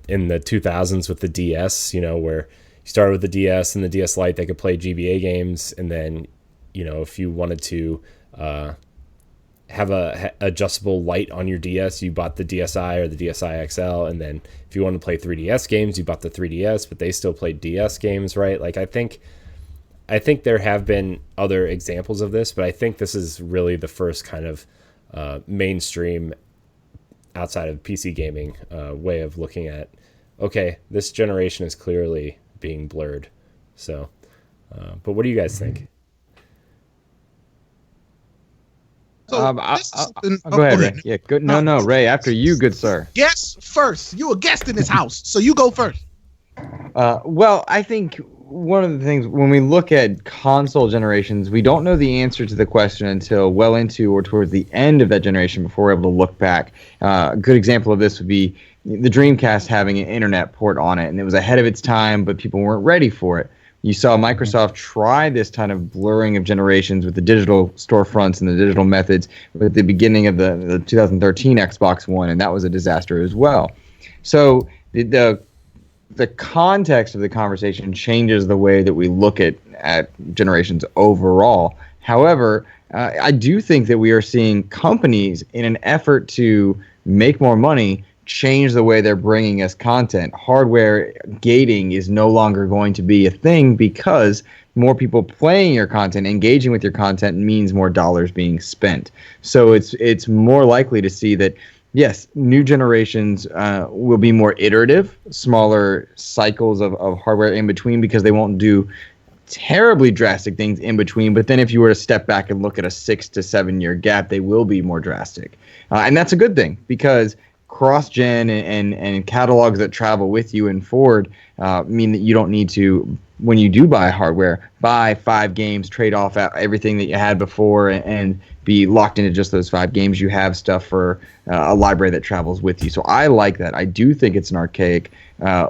A: in the 2000s with the DS, where you started with the DS and the DS Lite, they could play GBA games. And then, if you wanted to have a adjustable light on your DS, you bought the DSi or the DSi XL. And then if you wanted to play 3DS games, you bought the 3DS, but they still played DS games, right? Like I think there have been other examples of this, but I think this is really the first kind of mainstream outside of PC gaming way of looking at, okay, this generation is clearly being blurred. So, but what do you guys think?
C: So
D: go ahead, Ray. Yeah, good. No, Ray. After you, good sir.
C: Guess first. You a guest in this house, so you go first.
D: Well, I think one of the things when we look at console generations, we don't know the answer to the question until well into or towards the end of that generation before we're able to look back. A good example of this would be the Dreamcast having an internet port on it, and it was ahead of its time, but people weren't ready for it. You saw Microsoft try this kind of blurring of generations with the digital storefronts and the digital methods at the beginning of the 2013 Xbox One, and that was a disaster as well. So the context of the conversation changes the way that we look at generations overall. However, I do think that we are seeing companies, in an effort to make more money, change the way they're bringing us content. Hardware gating is no longer going to be a thing because more people playing your content, engaging with your content, means more dollars being spent. So it's more likely to see that, yes, new generations will be more iterative, smaller cycles of hardware in between because they won't do terribly drastic things in between. But then if you were to step back and look at a 6 to 7 year gap, they will be more drastic. And that's a good thing because cross-gen and catalogs that travel with you and forward mean that you don't need to, when you do buy hardware, buy 5 games, trade off everything that you had before and be locked into just those 5 games. You have stuff for a library that travels with you. So I like that. I do think it's an archaic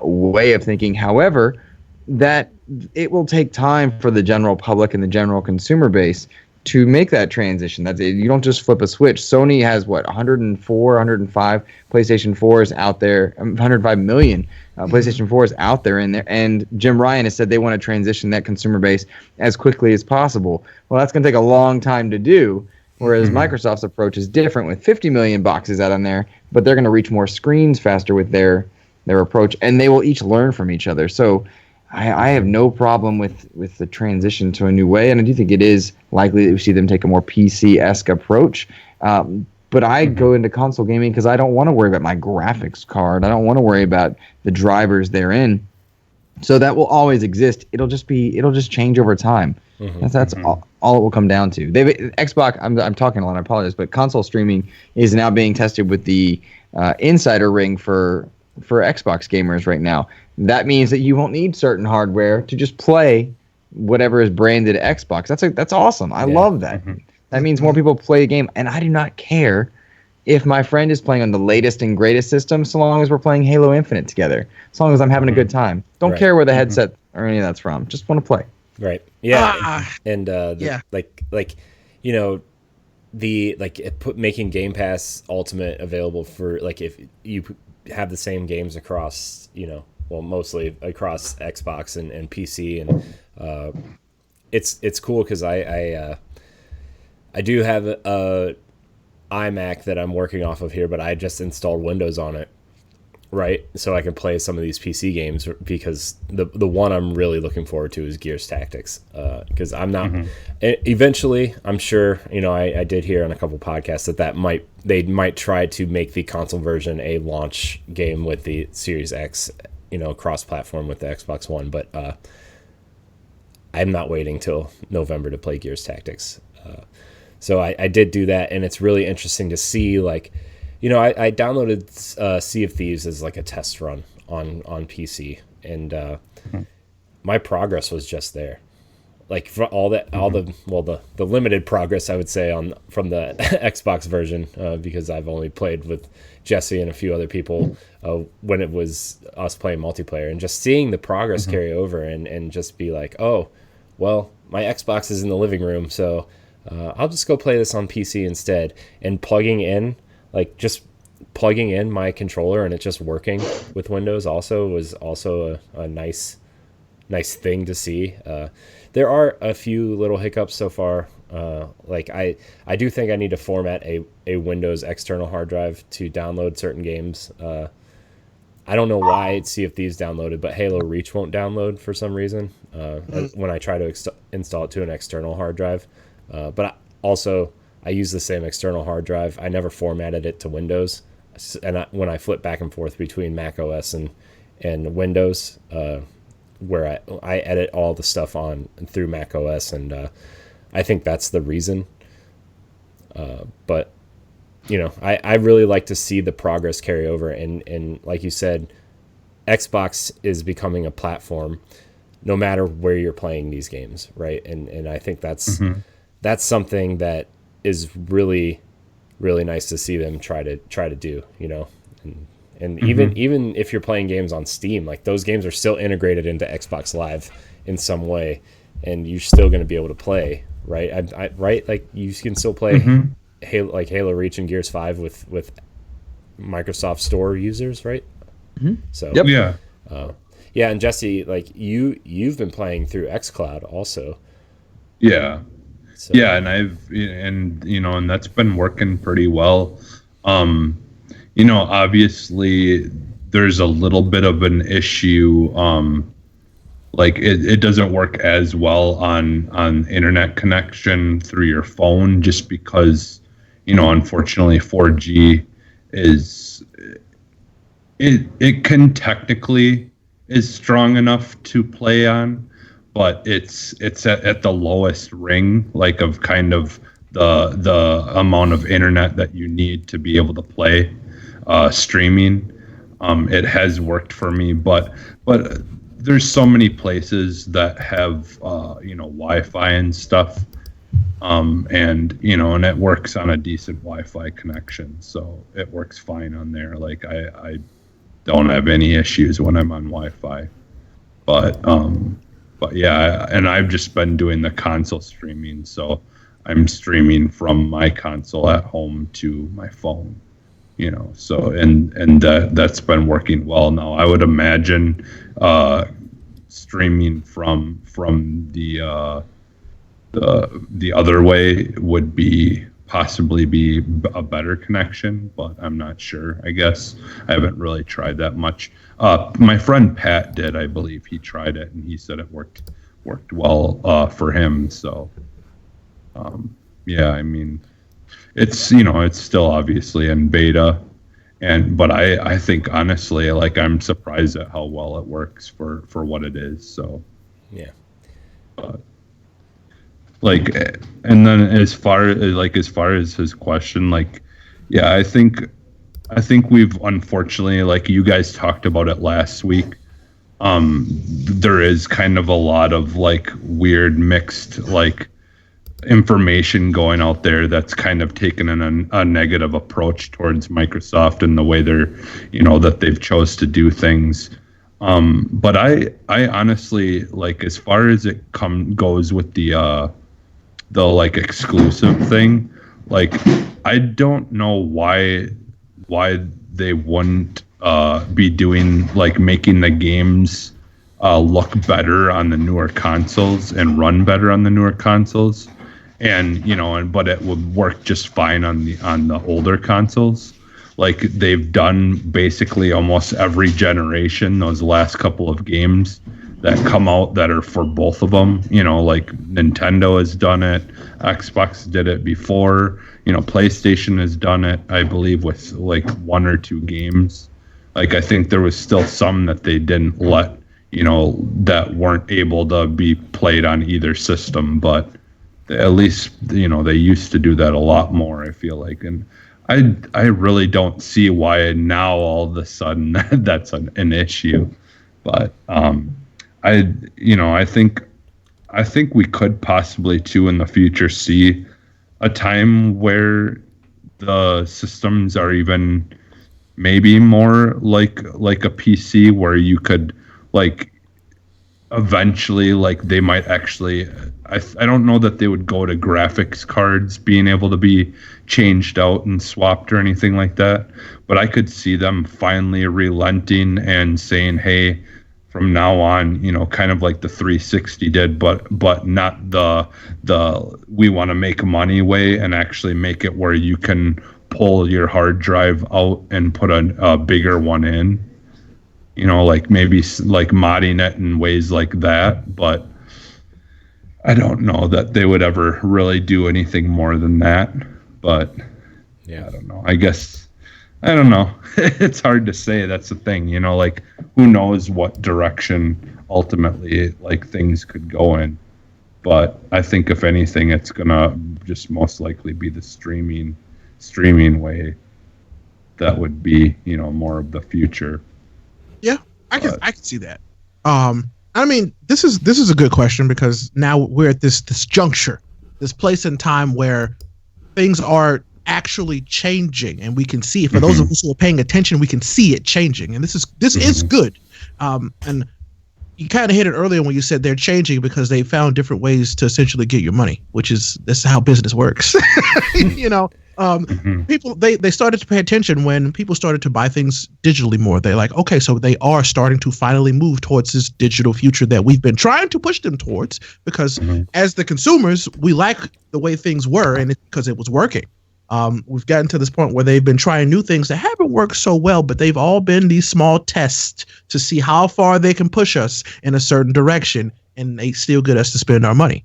D: way of thinking. However, that it will take time for the general public and the general consumer base to make that transition. That's it. You don't just flip a switch. Sony has 104, 105 PlayStation 4s out there, 105 million PlayStation 4s out there in there. And Jim Ryan has said they want to transition that consumer base as quickly as possible. Well, that's going to take a long time to do. Whereas Microsoft's approach is different with 50 million boxes out on there, but they're going to reach more screens faster with their approach, and they will each learn from each other. So I have no problem with the transition to a new way, and I do think it is likely that we see them take a more PC-esque approach. But I go into console gaming because I don't want to worry about my graphics card. I don't want to worry about the drivers therein. So that will always exist. It'll just change over time. That's all it will come down to. Xbox. I'm talking a lot. I apologize, but console streaming is now being tested with the insider ring for Xbox gamers right now. That means that you won't need certain hardware to just play whatever is branded Xbox. That's awesome. I love that. That means more people play the game, and I do not care if my friend is playing on the latest and greatest system, so long as we're playing Halo Infinite together, as long as I'm having a good time. Don't care where the headset or any of that's from. Just want to play.
A: Right. Yeah. Making Game Pass Ultimate available for if you have the same games across, mostly across Xbox and PC, and it's cool because I do have a iMac that I'm working off of here, but I just installed Windows on it, right? So I can play some of these PC games, because the one I'm really looking forward to is Gears Tactics, because I'm not eventually, I'm sure, I did hear on a couple podcasts that they might try to make the console version a launch game with the Series X, cross-platform with the Xbox One, but I'm not waiting till November to play Gears Tactics. So I did do that, and it's really interesting to see, like, I downloaded Sea of Thieves as like a test run on PC, and my progress was just there. Like, for the limited progress, I would say, from the Xbox version, because I've only played with Jesse and a few other people when it was us playing multiplayer, and just seeing the progress carry over and just be like, oh, well, my Xbox is in the living room, so I'll just go play this on PC instead. And plugging in my controller and it just working with Windows was also a nice thing to see. There are a few little hiccups so far. Like I do think I need to format a Windows external hard drive to download certain games. I don't know why Sea of Thieves downloaded, but Halo Reach won't download for some reason when I try to install it to an external hard drive. But I use the same external hard drive. I never formatted it to Windows, and when I flip back and forth between Mac OS and Windows, where I edit all the stuff on through Mac OS, and I think that's the reason. But I really like to see the progress carry over, and like you said, Xbox is becoming a platform no matter where you're playing these games, right? And I think that's something that is really, really nice to see them try to do, and even if you're playing games on Steam, like, those games are still integrated into Xbox Live in some way, and you're still going to be able to play, right? Right, like, you can still play Halo Reach and Gears 5 with Microsoft Store users, right? So yeah, and Jesse, like, you've been playing through xCloud also.
B: Yeah.
A: So.
B: Yeah, and that's been working pretty well. Obviously there's a little bit of an issue. Like, it doesn't work as well on internet connection through your phone, just because, unfortunately 4G it can technically is strong enough to play on, but it's at the lowest ring, like, of kind of the amount of internet that you need to be able to play streaming. It has worked for me, but there's so many places that have Wi-Fi and stuff, and it works on a decent Wi-Fi connection, so it works fine on there. Like, I don't have any issues when I'm on Wi-Fi, but yeah, and I've just been doing the console streaming, so I'm streaming from my console at home to my phone, so and that's been working well. Now, I would imagine streaming from the other way would possibly be a better connection, but I'm not sure. I guess I haven't really tried that much. My friend Pat did, I believe. He tried it, and he said it worked well for him. So, yeah, I mean, it's it's still obviously in beta, but I think, honestly, like, I'm surprised at how well it works for what it is. So,
A: yeah.
B: Like, and then as far as his question, like, yeah, I think we've, unfortunately, like, you guys talked about it last week, there is kind of a lot of, like, weird mixed, like, information going out there that's kind of taken a negative approach towards Microsoft and the way they're, that they've chose to do things. But I honestly, like, as far as it goes with the like exclusive thing, like, I don't know why they wouldn't be doing, like, making the games look better on the newer consoles and run better on the newer consoles, and but it would work just fine on the older consoles. Like they've done basically almost every generation. Those last couple of games that come out that are for both of them, like Nintendo has done it, Xbox did it before, PlayStation has done it, I believe, with like 1 or 2 games. Like I think there was still some that they didn't let, that weren't able to be played on either system, but at least, they used to do that a lot more, I feel like. And I really don't see why now all of a sudden that's an issue. But I think we could possibly too in the future see a time where the systems are even maybe more like a PC, where you could like eventually, like they might actually, I don't know that they would go to graphics cards being able to be changed out and swapped or anything like that, but I could see them finally relenting and saying, hey, from now on, kind of like the 360 did, but not the we want to make money way, and actually make it where you can pull your hard drive out and put a bigger one in. Like maybe like modding it in ways like that, but I don't know that they would ever really do anything more than that. But yeah, I don't know. I guess, I don't know. It's hard to say. That's the thing, like who knows what direction ultimately like things could go in. But I think if anything, it's gonna just most likely be the streaming way that would be, more of the future.
C: Yeah, I can see that. I mean, this is a good question, because now we're at this juncture, this place in time where things are actually changing, and we can see, for those of us who are paying attention, we can see it changing, and this is good. And you kind of hit it earlier when you said they're changing because they found different ways to essentially get your money, that's how business works. People they started to pay attention when people started to buy things digitally more. They're like, okay, so they are starting to finally move towards this digital future that we've been trying to push them towards, because as the consumers, we like the way things were, and it's because it was working. We've gotten to this point where they've been trying new things that haven't worked so well, but they've all been these small tests to see how far they can push us in a certain direction, and they still get us to spend our money.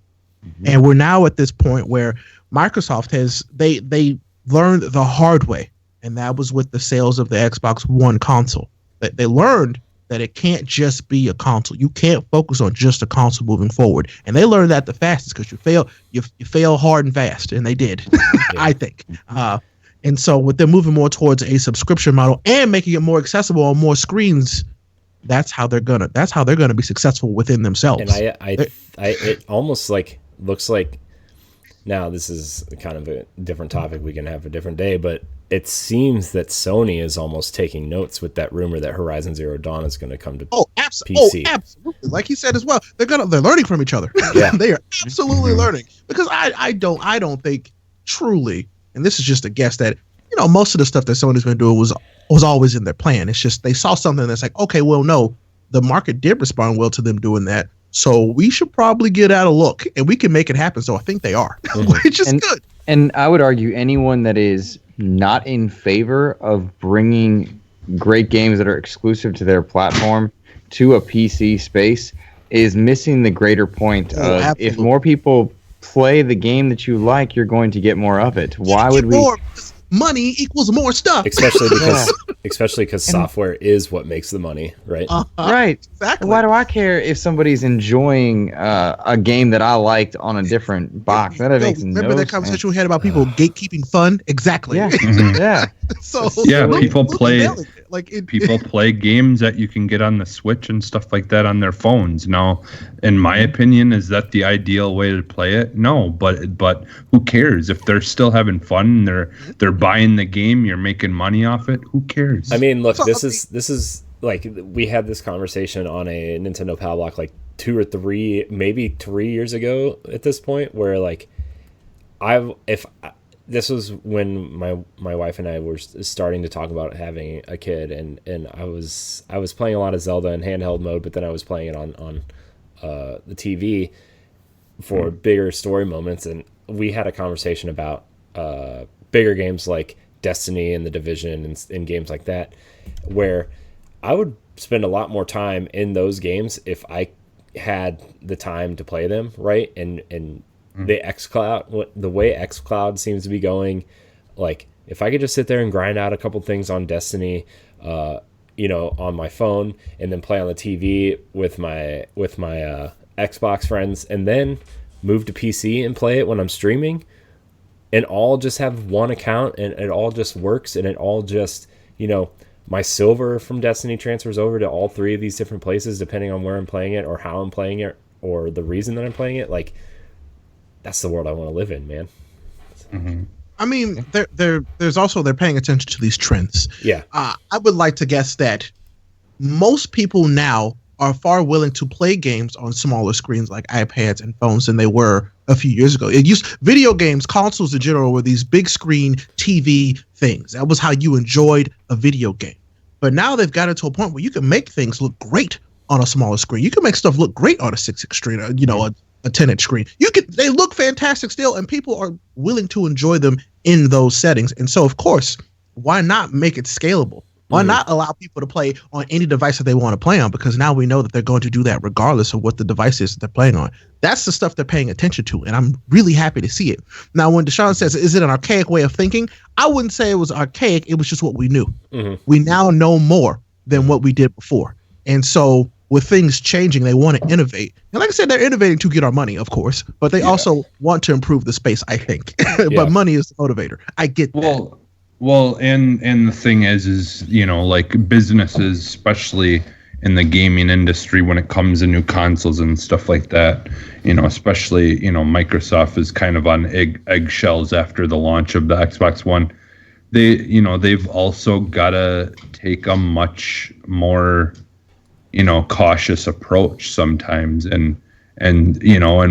C: And we're now at this point where Microsoft they learned the hard way, and that was with the sales of the Xbox One console. They learned that it can't just be a console. You can't focus on just a console moving forward. And they learned that the fastest, because you fail hard and fast, and they did, I think. And so with them moving more towards a subscription model and making it more accessible on more screens, that's how they're gonna be successful within themselves.
A: And it almost like looks like, now this is kind of a different topic we can have a different day, but it seems that Sony is almost taking notes with that rumor that Horizon Zero Dawn is going to come to PC.
C: Oh, absolutely. Like he said as well, they're learning from each other. Yeah. They are absolutely learning, because I don't think truly, and this is just a guess, that most of the stuff that Sony's been doing was always in their plan. It's just they saw something that's like, okay, well, no, the market did respond well to them doing that, so we should probably get out a look, and we can make it happen. So I think they are, which is good.
D: And I would argue anyone that is not in favor of bringing great games that are exclusive to their platform to a PC space is missing the greater point of, absolutely, if more people play the game that you like, you're going to get more of it. Why would we? More
C: money equals more stuff.
A: Especially because software is what makes the money, right?
D: Right.
C: Exactly.
D: Why do I care if somebody's enjoying a game that I liked on a different box? That makes
C: remember that conversation we had about people gatekeeping fun? Exactly.
D: Yeah. Yeah.
B: People play games that you can get on the Switch and stuff like that on their phones. Now, in my opinion, is that the ideal way to play it? No, but who cares if they're still having fun and they're buying the game, you're making money off it? Who cares?
A: I mean, look, this is like, we had this conversation on a Nintendo Pal Block like 2 or 3, maybe 3 years ago at this point, where like this was when my wife and I were starting to talk about having a kid, and I was playing a lot of Zelda in handheld mode, but then I was playing it on the TV for bigger story moments, and we had a conversation about bigger games like Destiny and The Division and games like that, where I would spend a lot more time in those games if I had the time to play them, right? And the xCloud, the way xCloud seems to be going, like if I could just sit there and grind out a couple things on Destiny, on my phone, and then play on the TV with my Xbox friends, and then move to PC and play it when I'm streaming, and all just have one account, and it all just works, and it all just, my silver from Destiny transfers over to all three of these different places depending on where I'm playing it or how I'm playing it or the reason that I'm playing it. Like, that's the world I want to live in, man.
C: Mm-hmm. I mean, there's also, they're paying attention to these trends.
A: Yeah.
C: I would like to guess that most people now are far willing to play games on smaller screens like iPads and phones than they were a few years ago. Video games, consoles in general, were these big screen TV things. That was how you enjoyed a video game. But now they've got it to a point where you can make things look great on a smaller screen. You can make stuff look great on a 6-inch screen, a 10-inch screen. They look fantastic still, and people are willing to enjoy them in those settings. And so, of course, why not make it scalable? Why not allow people to play on any device that they want to play on? Because now we know that they're going to do that regardless of what the device is that they're playing on. That's the stuff they're paying attention to, and I'm really happy to see it. Now, when Deshaun says, is it an archaic way of thinking? I wouldn't say it was archaic. It was just what we knew. Mm-hmm. We now know more than what we did before. And so with things changing, they want to innovate. And like I said, they're innovating to get our money, of course, but they also want to improve the space, I think. But money is the motivator. I get that.
B: Well, and the thing is, like businesses, especially in the gaming industry, when it comes to new consoles and stuff like that, especially, Microsoft is kind of on eggshells after the launch of the Xbox One. They've also got to take a much more, cautious approach sometimes. And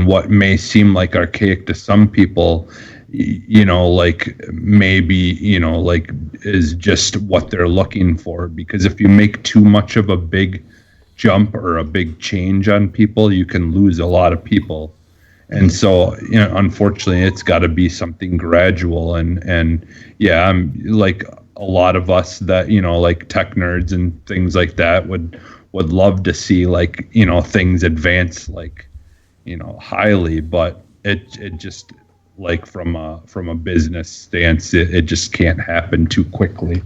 B: what may seem like archaic to some people, maybe, is just what they're looking for. Because if you make too much of a big jump or a big change on people, you can lose a lot of people. And so, unfortunately, it's got to be something gradual. And yeah, I'm like a lot of us that, like tech nerds and things like that would love to see things advance highly, but it just, like from a business stance, it just can't happen too quickly.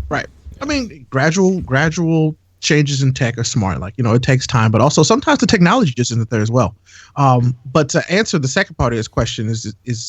C: Right. I mean, gradual changes in tech are smart. It takes time, but also sometimes the technology just isn't there as well. But to answer the second part of this question, is this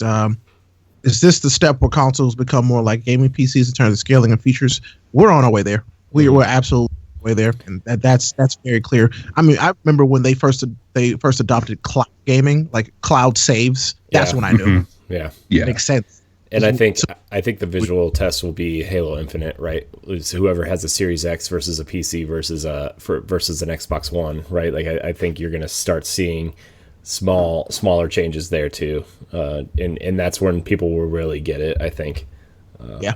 C: the step where consoles become more like gaming PCs in terms of scaling and features? We're on our way there. We're absolutely way there, and that's very clear. I mean, I remember when they first adopted cloud gaming, like cloud saves. That's when I knew.
A: Mm-hmm. Yeah.
C: Makes sense.
A: And I think the visual test will be Halo Infinite, right? It's whoever has a Series X versus a PC versus an Xbox One, right? Like I think you're going to start seeing smaller changes there too, and that's when people will really get it, I think.
C: Yeah.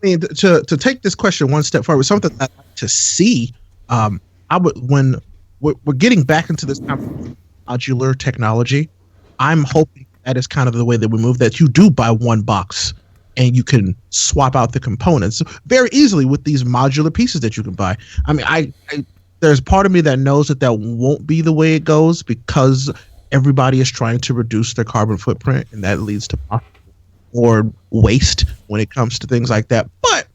C: I mean, to take this question one step forward, something I'd like to see, when we're getting back into this kind of modular technology, I'm hoping that is kind of the way that we move, that you do buy one box and you can swap out the components very easily with these modular pieces that you can buy. I mean, I there's part of me that knows that won't be the way it goes because everybody is trying to reduce their carbon footprint, and that leads to more waste when it comes to things like that. But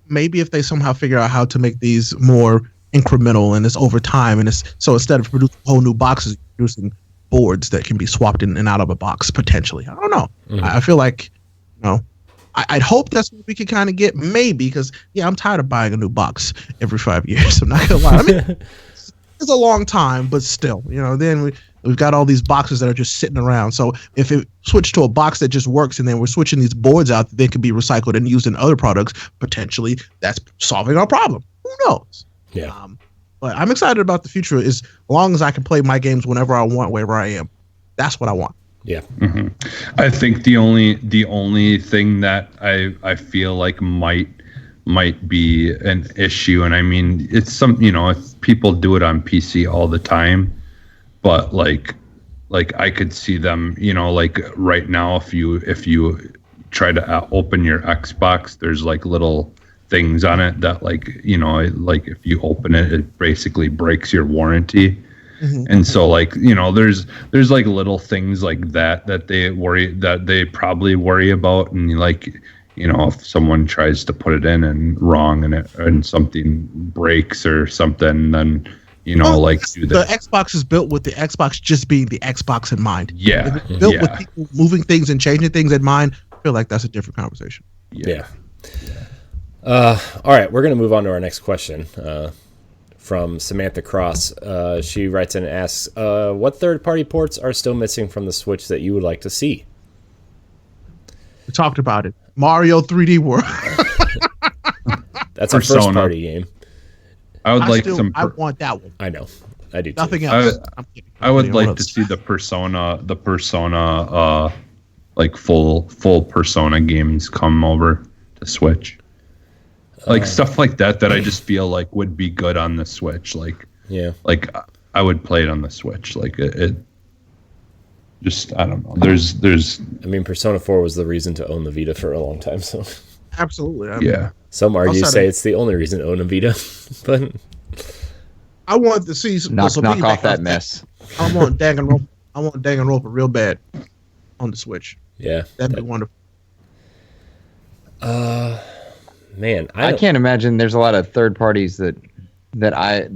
C: maybe if they somehow figure out how to make these more incremental and it's over time, and so instead of producing whole new boxes, you're producing boards that can be swapped in and out of a box potentially. I don't know. Mm-hmm. I feel like, I'd hope that's what we could kind of get, maybe, because I'm tired of buying a new box every 5 years. I'm not gonna lie. I mean, it's a long time, but still, then we've got all these boxes that are just sitting around. So if it switched to a box that just works, and then we're switching these boards out that they can be recycled and used in other products, potentially that's solving our problem. Who knows?
A: Yeah.
C: But I'm excited about the future. As long as I can play my games whenever I want, wherever I am. That's what I want.
A: Yeah.
B: Mm-hmm. I think the only thing that I feel like might be an issue, and I mean it's if people do it on PC all the time, but like I could see them, like right now if you try to open your Xbox, there's like little things on it that like if you open it, it basically breaks your warranty. Mm-hmm. And so like there's like little things like that they probably worry about, and like if someone tries to put it in and wrong and something breaks or something, then like
C: the Xbox is built with the Xbox just being the Xbox in mind.
B: Yeah,
C: if it's built with people moving things and changing things in mind, I feel like that's a different conversation.
A: Yeah. All right, we're gonna move on to our next question. From Samantha Cross. She writes in and asks, what third-party ports are still missing from the Switch that you would like to see?
C: We talked about it. Mario 3D World.
A: That's a first-party game.
B: I
C: want that one.
A: I know. I do too.
C: Nothing else.
B: I would like to see the Persona like full Persona games come over to Switch. Like stuff like that I just feel like would be good on the Switch. Like I would play it on the Switch. Like it just, I don't know. There's
A: I mean, Persona 4 was the reason to own the Vita for a long time, so
C: absolutely.
B: Yeah.
A: Some argue say it's the only reason to own a Vita, but
C: I want to see
D: knock off that mess.
C: I want Danganronpa real bad on the Switch.
A: Yeah.
C: That'd be wonderful.
A: Man,
D: I can't imagine there's a lot of third parties that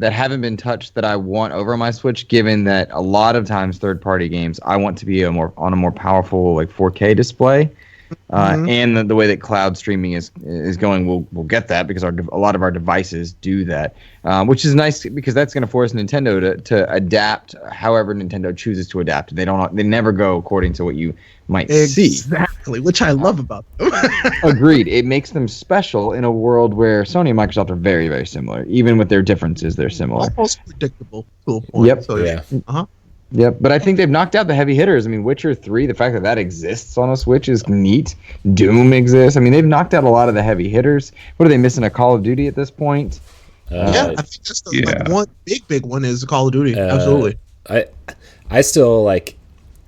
D: haven't been touched that I want over my Switch, given that a lot of times third party games I want to be on a more powerful like 4K display. And the way that cloud streaming is going, we'll get that because a lot of our devices do that, which is nice because that's going to force Nintendo to adapt however Nintendo chooses to adapt. They never go according to what you might see.
C: Exactly, which I love about them.
D: Agreed. It makes them special in a world where Sony and Microsoft are very, very similar. Even with their differences, they're similar.
C: Almost predictable to a point.
D: Yep.
C: So, yeah. Uh-huh.
D: Yep, but I think they've knocked out the heavy hitters. I mean, Witcher 3, the fact that exists on a Switch is neat. Doom exists. I mean, they've knocked out a lot of the heavy hitters. What are they missing? A Call of Duty at this point?
C: I think that's like one big one is Call of Duty. Absolutely.
A: I still like.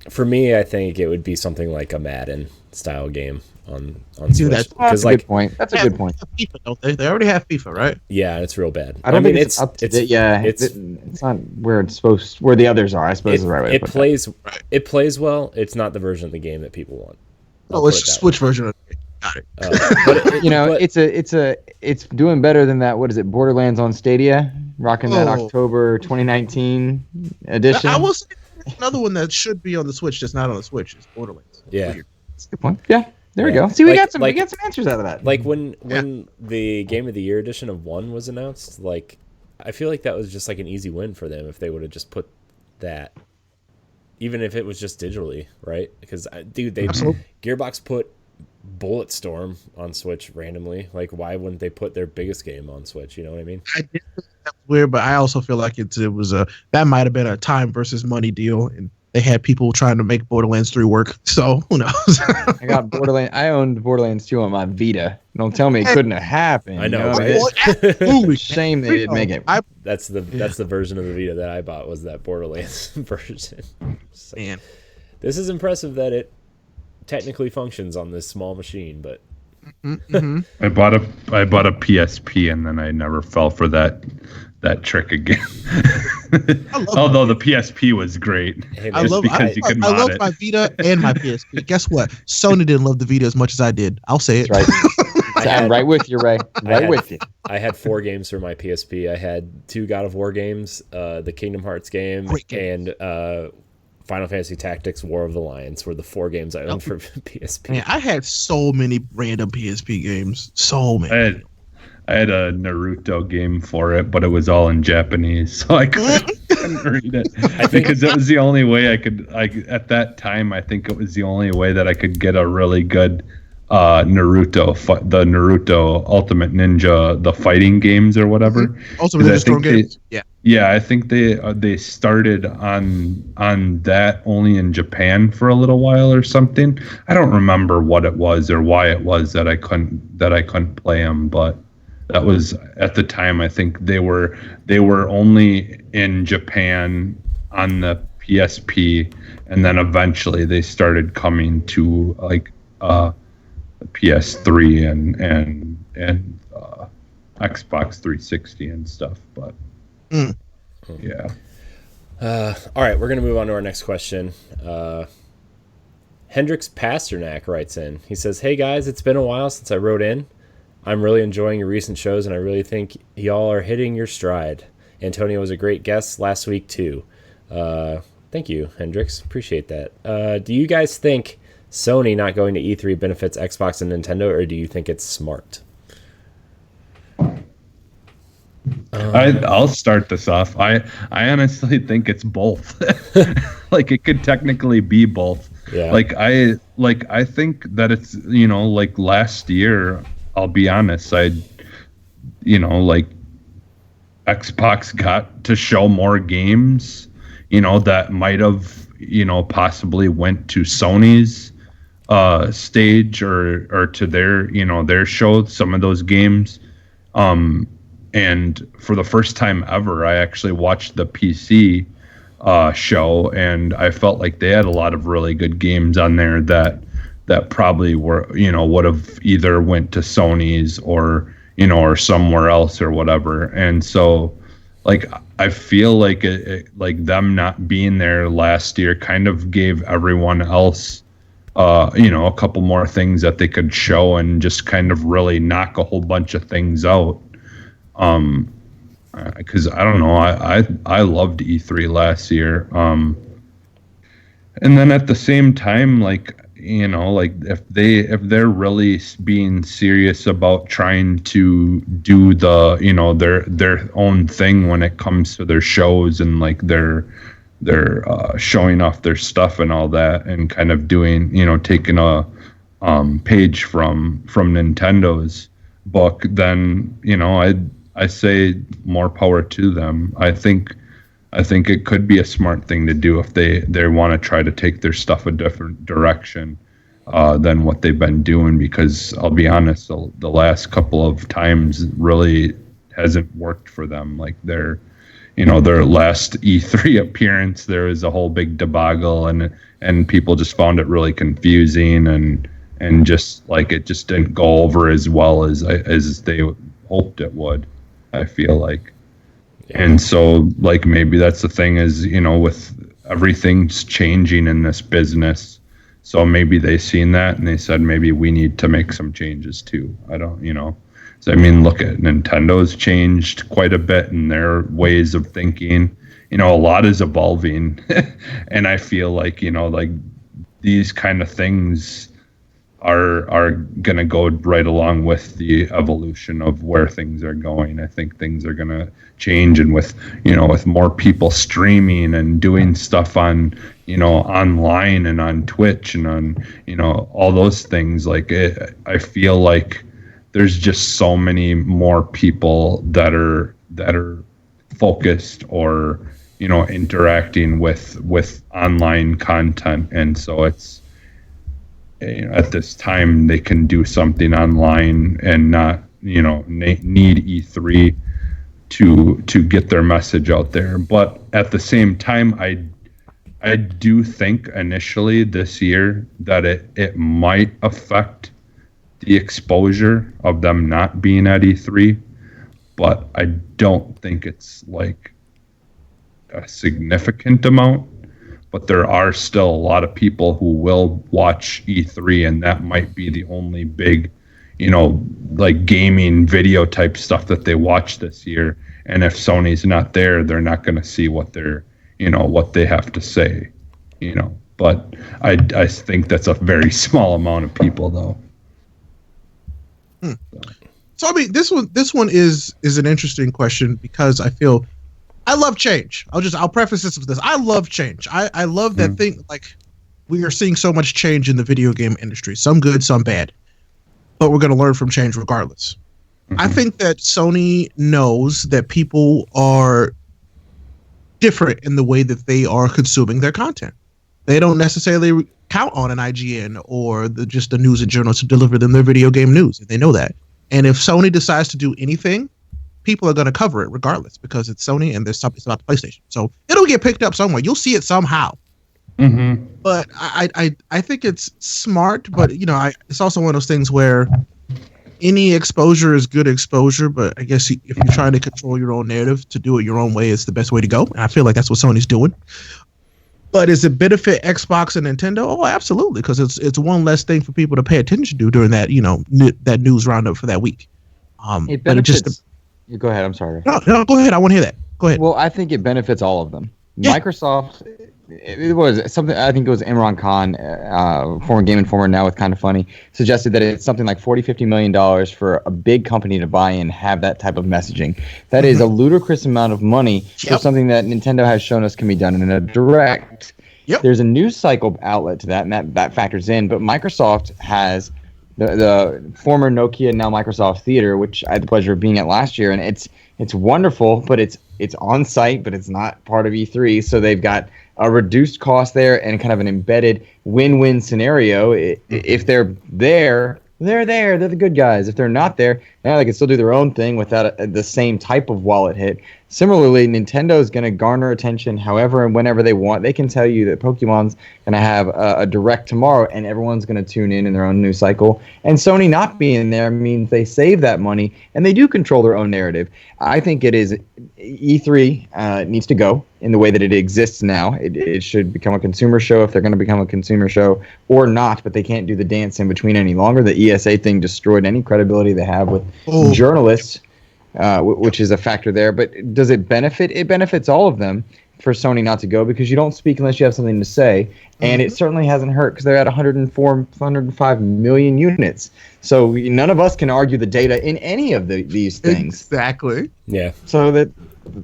A: For me, I think it would be something like a Madden style game on Switch.
D: That's a good point. That's a good point.
C: FIFA, don't they? They already have FIFA, right?
A: Yeah, it's real bad.
D: I don't think it's up to it's not where it's supposed. Where the others are, I suppose is the right way.
A: It plays well. It's not the version of the game that people want.
C: It's a Switch version of the game. Got
D: it. It's doing better than that. What is it? Borderlands on Stadia, rocking that October 2019 edition.
C: I will say another one that should be on the Switch that's not on the Switch is Borderlands.
A: Yeah.
D: That's a good point. Yeah. There we go. See, we got some answers out of that.
A: Like when the Game of the Year edition of 1 was announced, like I feel like that was just like an easy win for them if they would have just put that, even if it was just digitally, right? Because Gearbox put Bulletstorm on Switch randomly. Like, why wouldn't they put their biggest game on Switch? You know what I mean?
C: I did think that was weird, but I also feel like it was that might have been a time versus money deal, and they had people trying to make Borderlands 3 work. So who knows?
D: I owned Borderlands 2 on my Vita. Don't tell me it couldn't have happened.
A: I know.
C: Right?
D: Shame they didn't make it.
A: That's the version of the Vita that I bought, was that Borderlands version. So,
C: man,
A: this is impressive that it technically functions on this small machine, but
B: I bought a PSP and then I never fell for that trick again. Although the PSP was great.
C: I love my Vita and my PSP. Guess what? Sony didn't love the Vita as much as I did. I'll say it.
D: Right. I'm right with you, Ray. With you.
A: I had 4 games for my PSP. I had 2 God of War games, the Kingdom Hearts game, and Final Fantasy Tactics War of the Lions were the 4 games I owned for PSP.
C: Man, I had so many random PSP games. So many.
B: I had a Naruto game for it, but it was all in Japanese, so I couldn't read it. Because it was the only way I could. At that time, I think it was the only way that I could get a really good the Naruto Ultimate Ninja, the fighting games or whatever.
C: Mm-hmm. Ultimate Ninja Storm games. Yeah.
B: Yeah, I think they started on that only in Japan for a little while or something. I don't remember what it was or why it was that I couldn't play them, but that was at the time. I think they were only in Japan on the PSP, and then eventually they started coming to like the PS3 and Xbox 360 and stuff, but. Yeah.
A: All right, we're going to move on to our next question. Hendrix Pasternak writes in. He says, "Hey guys, it's been a while since I wrote in. I'm really enjoying your recent shows, and I really think y'all are hitting your stride. Antonio was a great guest last week too." Thank you, Hendrix. Appreciate that. Do you guys think Sony not going to E3 benefits Xbox and Nintendo, or do you think it's smart?
B: I'll start this off. I honestly think it's both. Like it could technically be both.
A: Yeah.
B: I think that it's, like last year, I'll be honest, Xbox got to show more games, that might have, possibly went to Sony's stage or to their show, some of those games. And for the first time ever, I actually watched the PC show, and I felt like they had a lot of really good games on there that probably were, would have either went to Sony's or somewhere else or whatever. And so, I feel like like them not being there last year kind of gave everyone else, a couple more things that they could show and just kind of really knock a whole bunch of things out. Because I don't know, I loved E3 last year. And then at the same time, if they're really being serious about trying to do the their own thing when it comes to their shows and they're showing off their stuff and all that, and kind of doing taking a page from Nintendo's book, then I say more power to them. I think it could be a smart thing to do if they want to try to take their stuff a different direction than what they've been doing, because I'll be honest, the last couple of times really hasn't worked for them. Like their last E3 appearance, there was a whole big debacle, and people just found it really confusing, and just it just didn't go over as well as they hoped it would, I feel like. Yeah. And so maybe that's the thing is, with everything's changing in this business, so maybe they seen that and they said, maybe we need to make some changes too. I don't, so I mean, look at Nintendo's changed quite a bit in their ways of thinking. A lot is evolving. And I feel like these kind of things are going to go right along with the evolution of where things are going. I think things are going to change, and with more people streaming and doing stuff on online and on Twitch and on all those things, I feel like there's just so many more people that are focused or interacting with online content, and so it's at this time they can do something online and not need E3 to get their message out there. But at the same time, I do think initially this year that it might affect the exposure of them not being at E3, but I don't think it's a significant amount. But there are still a lot of people who will watch E3, and that might be the only big, gaming video type stuff that they watch this year. And if Sony's not there, they're not going to see what they're, what they have to say, But I think that's a very small amount of people, though.
C: So I mean, this one is an interesting question, because I feel I love change. I'll preface this with this. I love change. I love that thing. We are seeing so much change in the video game industry, some good, some bad. but we're going to learn from change regardless. I think that Sony knows that people are different in the way that they are consuming their content. They don't necessarily count on an IGN or just the news and journal to deliver them their video game news. They know that. And if Sony decides to do anything, people are going to cover it regardless because it's Sony and there's something about the PlayStation. So it'll get picked up somewhere. You'll see it somehow. But I think it's smart, but it's also one of those things where any exposure is good exposure, but I guess if you're trying to control your own narrative, to do it your own way is the best way to go. And I feel like that's what Sony's doing. But does it benefit Xbox and Nintendo? Oh, absolutely, because it's one less thing for people to pay attention to during that that news roundup for that week.
D: It benefits. Go ahead. I'm sorry.
C: No, go ahead. I want to hear that. Go ahead.
D: Well, I think it benefits all of them.
C: Yeah.
D: Microsoft. It was something. I think it was Imran Khan, former Game Informer, now with Kind of Funny, suggested that it's something like $40-50 million for a big company to buy in, have that type of messaging. That is a ludicrous amount of money for something that Nintendo has shown us can be done in a direct. There's a news cycle outlet to that, and that factors in. But Microsoft has the former Nokia, now Microsoft Theater, which I had the pleasure of being at last year, and it's wonderful, but it's on site, but it's not part of E3, so they've got a reduced cost there and kind of an embedded win-win scenario. If they're there, they're there. They're the good guys. If they're not there, they can still do their own thing without the same type of wallet hit. Similarly, Nintendo is going to garner attention however and whenever they want. They can tell you that Pokemon's going to have a direct tomorrow, and everyone's going to tune in their own news cycle. And Sony not being there means they save that money, and they do control their own narrative. I think it is E3 needs to go in the way that it exists now. It should become a consumer show if they're going to become a consumer show or not, but they can't do the dance in between any longer. The ESA thing destroyed any credibility they have with journalists. Which is a factor there. But does it benefit? It benefits all of them for Sony not to go because you don't speak unless you have something to say. And it certainly hasn't hurt because they're at 105 million units. So none of us can argue the data in any of these things.
C: Exactly.
A: Yeah.
D: So that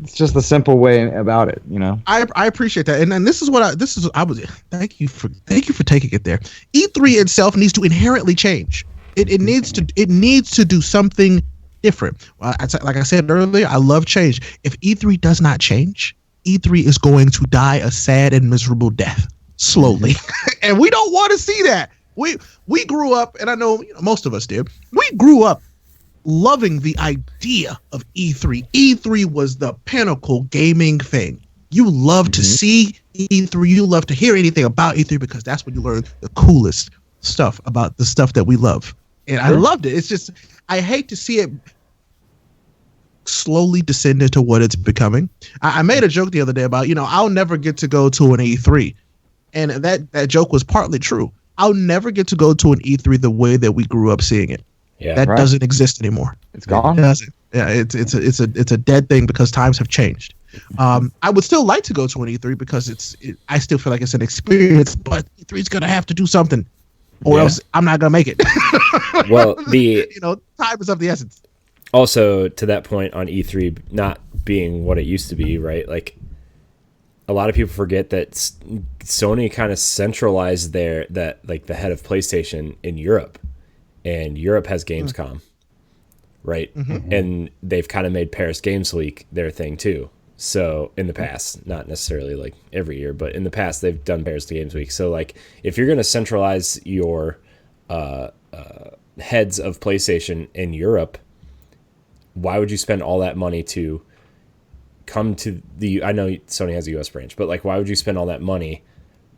D: it's just the simple way about it,
C: I appreciate that, and this is what I was. Thank you for taking it there. E3 itself needs to inherently change. It needs to do something different. Like I said earlier, I love change. If E3 does not change, E3 is going to die a sad and miserable death slowly, and we don't want to see that. We grew up, and I know most of us did. We grew up loving the idea of E3. E3 was the pinnacle gaming thing. You love to see E3. You love to hear anything about E3 because that's when you learn the coolest stuff about the stuff that we love. And I loved it. It's just, I hate to see it slowly descend into what it's becoming. I made a joke the other day about, I'll never get to go to an E3. And that joke was partly true. I'll never get to go to an E3 the way that we grew up seeing it.
A: Yeah,
C: that doesn't exist anymore.
D: It's gone.
C: It doesn't. Yeah, it's a dead thing because times have changed. I would still like to go to an E3 because I still feel like it's an experience, but E3 is gonna have to do something, or else I'm not gonna make it.
A: Well,
C: time is of the essence.
A: Also, to that point on E3 not being what it used to be, right? Like, a lot of people forget that Sony kind of centralized the head of PlayStation in Europe, and Europe has Gamescom, right? And they've kind of made Paris Games Week their thing too. So in the past, not necessarily like every year, but in the past they've done Paris Games Week. So like, if you're going to centralize your heads of PlayStation in Europe, why would you spend all that money to come to I know Sony has a US branch, but like, why would you spend all that money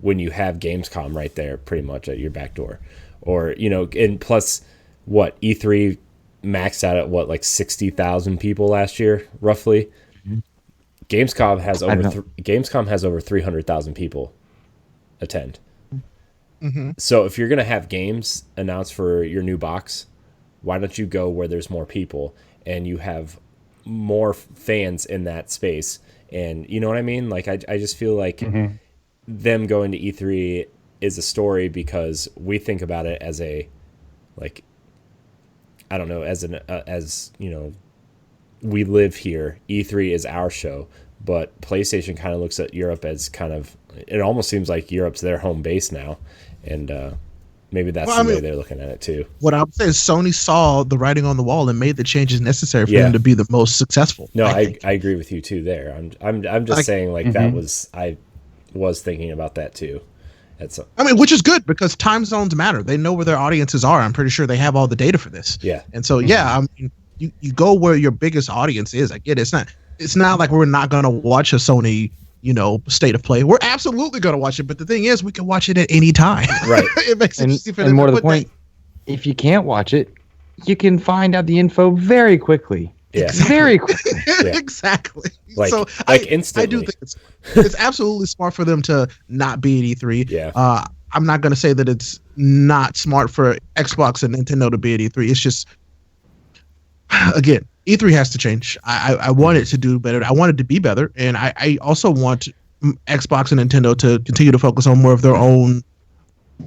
A: when you have Gamescom right there pretty much at your back door? Or, and plus what, E3 maxed out at what, like 60,000 people last year, roughly. Gamescom has over 300,000 people attend. So if you're going to have games announced for your new box, why don't you go where there's more people and you have more fans in that space? And you know what I mean? Like, I just feel like them going to E3 is a story because we think about it as a, like, I don't know, as we live here. E3 is our show, but PlayStation kind of looks at Europe as kind of, it almost seems like Europe's their home base now. And maybe that's the way they're looking at it too.
C: What I would say is Sony saw the writing on the wall and made the changes necessary for them to be the most successful.
A: No, I agree with you too there. I'm just saying that I was thinking about that too.
C: Which is good because time zones matter. They know where their audiences are. I'm pretty sure they have all the data for this.
A: Yeah.
C: And so you go where your biggest audience is. I get it. It's not like we're not gonna watch a Sony, state of play. We're absolutely gonna watch it, but the thing is we can watch it at any time.
A: Right.
C: It makes it easy for them
D: and more to the point, if you can't watch it, you can find out the info very quickly.
A: Yeah.
D: Very quickly.
C: Yeah. Exactly.
A: Instantly.
C: I do think it's absolutely smart for them to not be at E3.
A: Yeah.
C: I'm not going to say that it's not smart for Xbox and Nintendo to be at E3. It's just, again, E3 has to change. I want it to do better. I want it to be better. And I also want Xbox and Nintendo to continue to focus on more of their own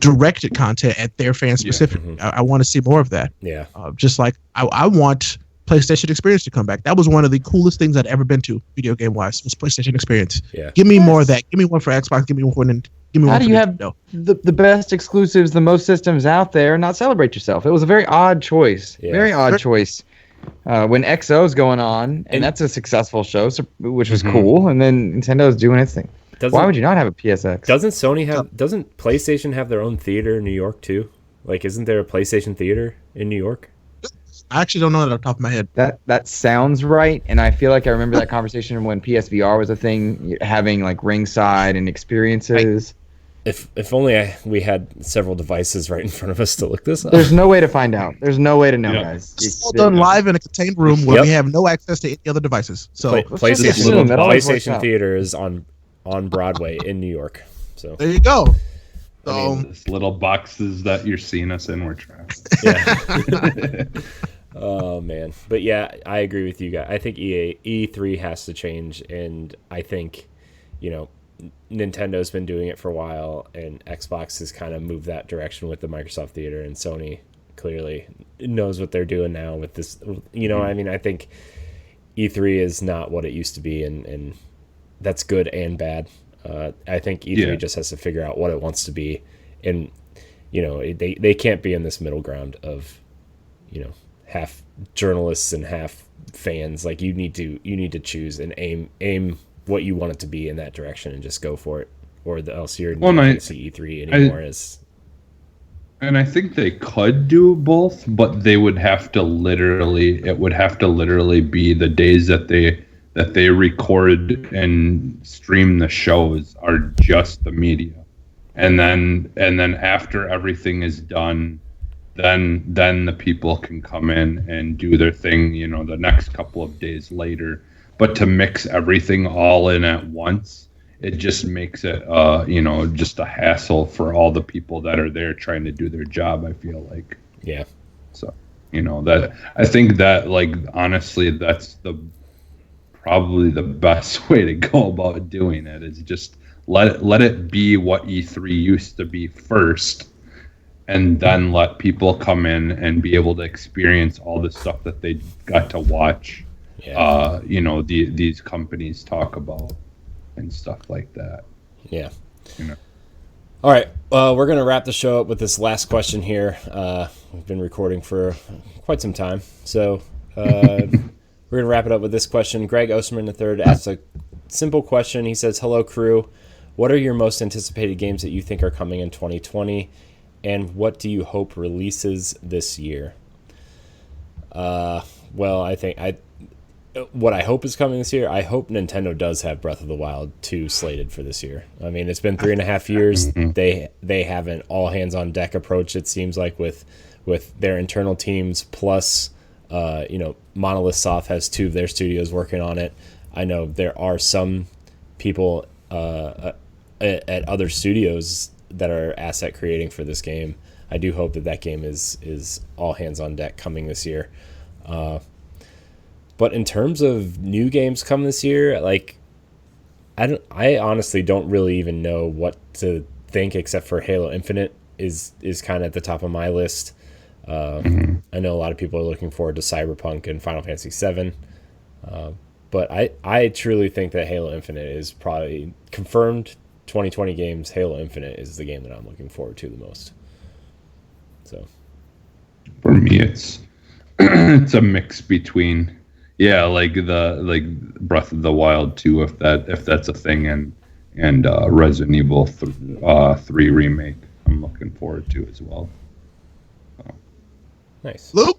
C: directed content at their fan specific. I want to see more of that.
A: Yeah.
C: Just like I want PlayStation Experience to come back. That was one of the coolest things I'd ever been to, video game wise, was PlayStation Experience.
A: Yeah.
C: Give me more of that. Give me one for Xbox. Give me one for Nintendo.
D: How do you have the best exclusives, the most systems out there, and not celebrate yourself? It was a very odd choice. Yeah. Very odd choice. When XO's going on, and that's a successful show, which was cool, and then Nintendo's doing its thing. Why would you not have a PSX?
A: Doesn't PlayStation have their own theater in New York too? Like, isn't there a PlayStation theater in New York?
C: I actually don't know that off the top of my head.
D: That sounds right, and I feel like I remember that conversation when PSVR was a thing, having like ringside and experiences.
A: If only we had several devices right in front of us to look this up.
D: There's no way to find out. There's no way to know, guys.
C: It's all done live in a contained room where we have no access to any other devices. So
A: PlayStation Theater is on Broadway in New York. So
C: there you go.
B: These little boxes that you're seeing us in, we're trying.
A: Yeah. Oh man, but yeah, I agree with you guys. I think E3 has to change, and I think, Nintendo's been doing it for a while, and Xbox has kind of moved that direction with the Microsoft Theater, and Sony clearly knows what they're doing now with this. I think E3 is not what it used to be, and that's good and bad. I think E3 just has to figure out what it wants to be, and they can't be in this middle ground of half journalists and half fans. Like, you need to choose and aim what you want it to be in that direction and just go for it, or else you're not going to see E3 anymore.
B: And I think they could do both, but they would have to it would have to literally be the days that they record and stream the shows are just the media, and then after everything is done, then the people can come in and do their thing, the next couple of days later. But to mix everything all in at once, it just makes it just a hassle for all the people that are there trying to do their job, I feel like.
A: Yeah.
B: So that I think that, like, honestly, that's probably the best way to go about doing it, is just let it be what E3 used to be first, and then let people come in and be able to experience all the stuff that they got to watch. Yeah. These companies talk about and stuff like that.
A: Yeah. All right. We're going to wrap the show up with this last question here. We've been recording for quite some time, so we're going to wrap it up with this question. Greg Osterman III asks a simple question. He says, "Hello, crew. What are your most anticipated games that you think are coming in 2020, and what do you hope releases this year?" Well, what I hope is coming this year, I hope Nintendo does have Breath of the Wild 2 slated for this year. I mean, it's been 3.5 years. They have an all hands on deck approach, it seems like, with their internal teams, plus Monolith Soft has 2 of their studios working on it. I know there are some people at other studios that are asset creating for this game. I do hope that game is all hands on deck coming this year. But in terms of new games coming this year, like, I honestly don't really even know what to think, except for Halo Infinite is kind of at the top of my list. I know a lot of people are looking forward to Cyberpunk and Final Fantasy VII. But I truly think that Halo Infinite is probably confirmed 2020 games. Halo Infinite is the game that I'm looking forward to the most. So
B: for me, it's it's a mix between like Breath of the Wild 2, if that's a thing, and Resident Evil 3 remake. I'm looking forward to as well.
A: nice.
C: Luke,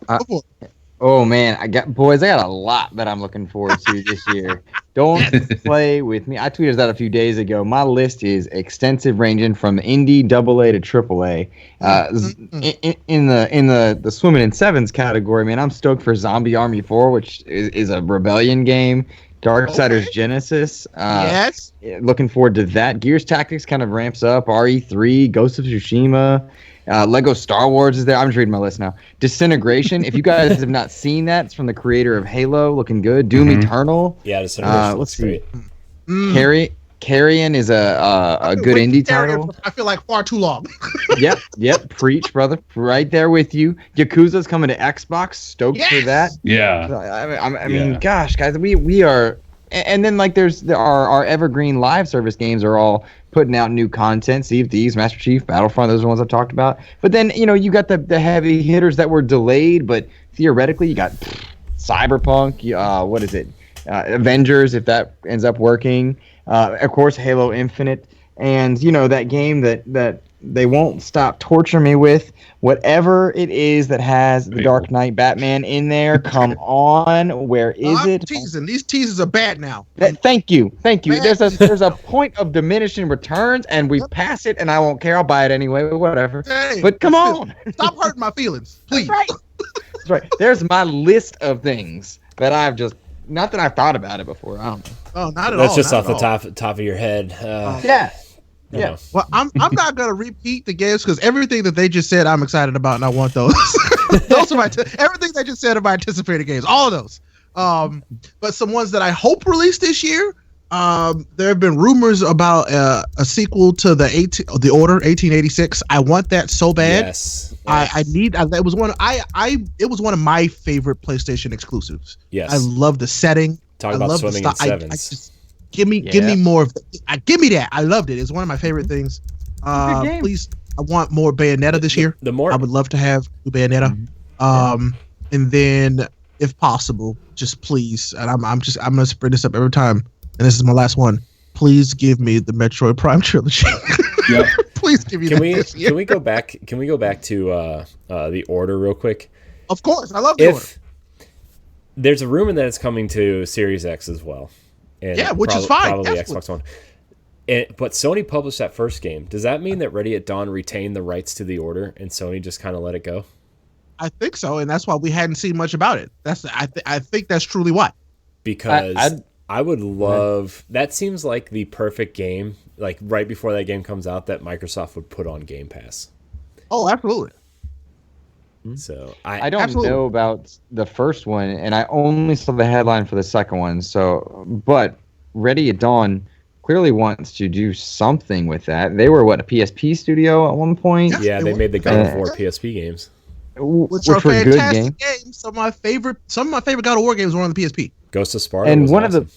D: Oh man, I got a lot that I'm looking forward to this year. Don't play with me. I tweeted that a few days ago. My list is extensive, ranging from indie, AA to AAA. In the swimming in sevens category, man, I'm stoked for Zombie Army 4, which is a Rebellion game. Darksiders Genesis.
C: yes.
D: Looking forward to that. Gears Tactics kind of ramps up. RE3, Ghost of Tsushima. Lego Star Wars is there. I'm just reading my list now. Disintegration. If you guys have not seen that, it's from the creator of Halo. Looking good. Doom Eternal.
A: Yeah, Disintegration
D: let's
A: looks
D: see.
A: great.
D: Carrion is a good indie title.
C: I feel like far too long.
D: Yep. Preach, brother. Right there with you. Yakuza's coming to Xbox. Stoked for that.
B: Yeah.
D: I mean, gosh, guys, we are. And then like there are our evergreen live service games are all putting out new content. Sea of Thieves, Master Chief, Battlefront. Those are the ones I've talked about. But then you got the heavy hitters that were delayed, but theoretically you got Cyberpunk. What is it? Avengers, if that ends up working. Of course, Halo Infinite, and that game that they won't stop torturing me with. Whatever it is that has the Dark Knight Batman in there, come on, where is it?
C: Teasing. These teasers are bad now.
D: Thank you.
C: Bad.
D: There's a point of diminishing returns, and we pass it, and I won't care. I'll buy it anyway, whatever.
C: Hey,
D: but come on,
C: stop hurting my feelings, please.
D: That's right. There's my list of things that I've just. Not that I've thought about it before. I don't know.
C: Oh, not at all.
A: That's just off the top of your head.
D: Yeah.
C: Well, I'm not gonna repeat the games because everything that they just said, I'm excited about, and I want those. Those are everything they just said are my anticipated games. All of those. But some ones that I hope release this year. There have been rumors about a sequel to the Order 1886. I want that so bad.
A: Yes.
C: It was one of my favorite PlayStation exclusives.
A: Yes.
C: I love the setting.
A: Talk about swimming in sevens.
C: Give me more of give me that. I loved it. It's one of my favorite things. Please, I want more Bayonetta this year. I would love to have new Bayonetta. And then if possible, just please, and I'm gonna bring this up every time, and this is my last one. Please give me the Metroid Prime trilogy.
B: Yep.
C: Please give me that.
A: Can we go back? Can we go back to the Order real quick?
C: Of course, I love the Order.
A: There's a rumor that it's coming to Series X as well. And
C: which is fine.
A: Probably Xbox One. But Sony published that first game. Does that mean that Ready at Dawn retained the rights to the Order and Sony just kind of let it go?
C: I think so, and that's why we hadn't seen much about it. I think that's truly why.
A: Because I would love that. Seems like the perfect game. Like right before that game comes out, that Microsoft would put on Game Pass.
C: Oh, absolutely.
A: So
D: I don't know about the first one, and I only saw the headline for the second one. So, but Ready at Dawn clearly wants to do something with that. They were a PSP studio at one point.
A: Yeah, they made the God of War PSP games,
C: which are fantastic games. Some of my favorite God of War games were on the PSP.
A: Ghost of Sparta,
D: and one awesome.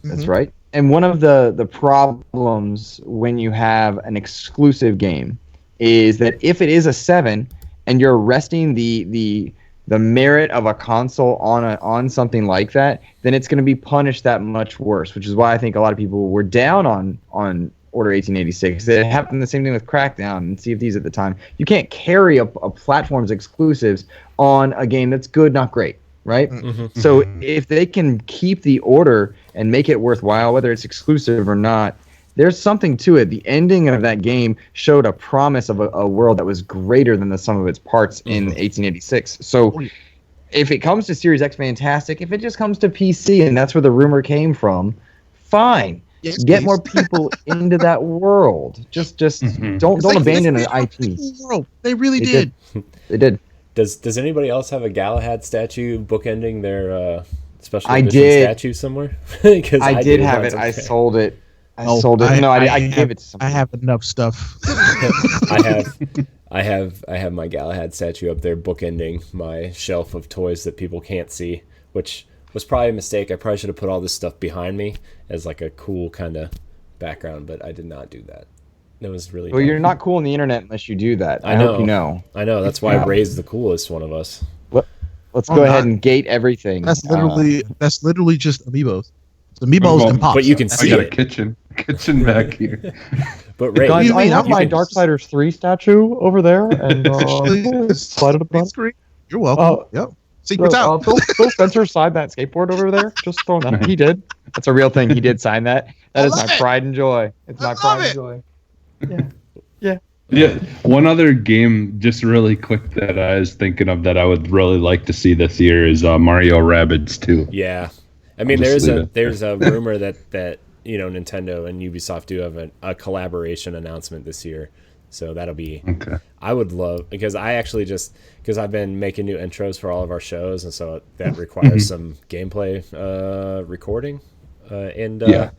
D: That's right. And one of the problems when you have an exclusive game is that if it is a 7 and you're resting the merit of a console on something like that, then it's going to be punished that much worse, which is why I think a lot of people were down on Order 1886. It happened the same thing with Crackdown and Sea of Thieves at the time. You can't carry a platform's exclusives on a game that's good, not great, right? Mm-hmm. So if they can keep the Order and make it worthwhile, whether it's exclusive or not, there's something to it. The ending of that game showed a promise of a world that was greater than the sum of its parts in 1886. So if it comes to Series X, fantastic. If it just comes to PC and that's where the rumor came from, fine. Yes, get more people into that world. Just don't abandon an IP.
C: They really did.
D: They did.
A: Does anybody else have a Galahad statue bookending their special edition statue somewhere?
D: I did have it. I sold it. I sold it. I gave it to somebody.
C: I have enough stuff.
A: I have my Galahad statue up there bookending my shelf of toys that people can't see, which was probably a mistake. I probably should have put all this stuff behind me as like a cool kind of background, but I did not do that. It was really.
D: Well, you're not cool on the internet unless you do that. I hope you know.
A: I know. That's why Ray's the coolest one of us.
D: Let's go ahead and gate everything.
C: That's literally just amiibos. It's amiibos and pops.
A: But you can see
B: I got a kitchen back here.
A: But Ray,
D: guys, I have my Darksiders 3 statue over there, and slide it up.
C: You're welcome. Yep. Secrets out.
D: Phil Spencer signed that skateboard over there. Just throwing that. He did. That's a real thing. He did sign that. That is my pride and joy. It's my pride and joy.
B: Yeah. One other game, just really quick, that I was thinking of that I would really like to see this year is Mario Rabbids 2.
A: Yeah, I mean there's a rumor that Nintendo and Ubisoft do have a collaboration announcement this year, so that'll be.
B: Okay.
A: I would love because I've been making new intros for all of our shows, and so that requires some gameplay recording, and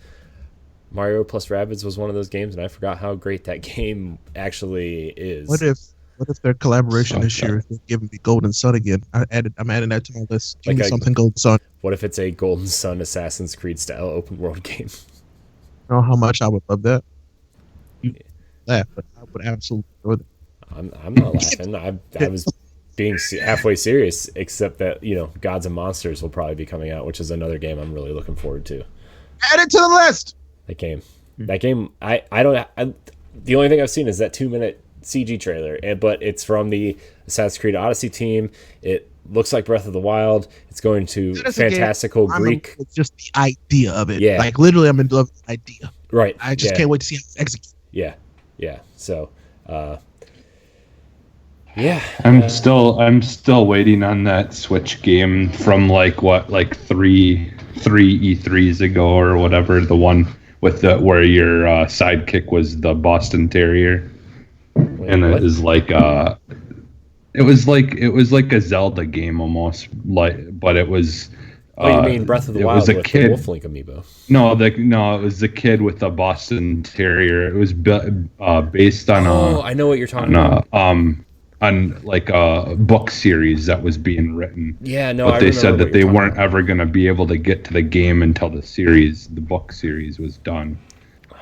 A: Mario plus Rabbids was one of those games, and I forgot how great that game actually is.
C: What if their collaboration this year is giving me Golden Sun again? I'm adding that to my list. Give me something Golden Sun.
A: What if it's a Golden Sun Assassin's Creed style open world game?
C: I don't know how much I would love that. You laugh, but I would absolutely enjoy that.
A: I'm not laughing. I was being halfway serious, except that Gods and Monsters will probably be coming out, which is another game I'm really looking forward to.
C: Add it to the list.
A: That game. The only thing I've seen is that 2-minute CG trailer, but it's from the Assassin's Creed Odyssey team. It looks like Breath of the Wild. It's going to fantastical Greek.
C: It's just the idea of it.
A: Yeah.
C: Like literally, I'm in love with the idea.
A: Right.
C: I just can't wait to see how it's executed.
A: Yeah. So,
B: I'm still waiting on that Switch game from like three E3s ago or whatever, the one with where your sidekick was the Boston Terrier. And it was like it was like a Zelda game almost, but it was.
A: You mean Breath of the Wild with the Wolf Link amiibo?
B: No, it was the kid with the Boston Terrier. It was based on.
A: I know what you're talking about.
B: On like a book series that was being written.
A: Yeah, no.
B: But they said that they weren't ever going to be able to get to the game until the book series was done.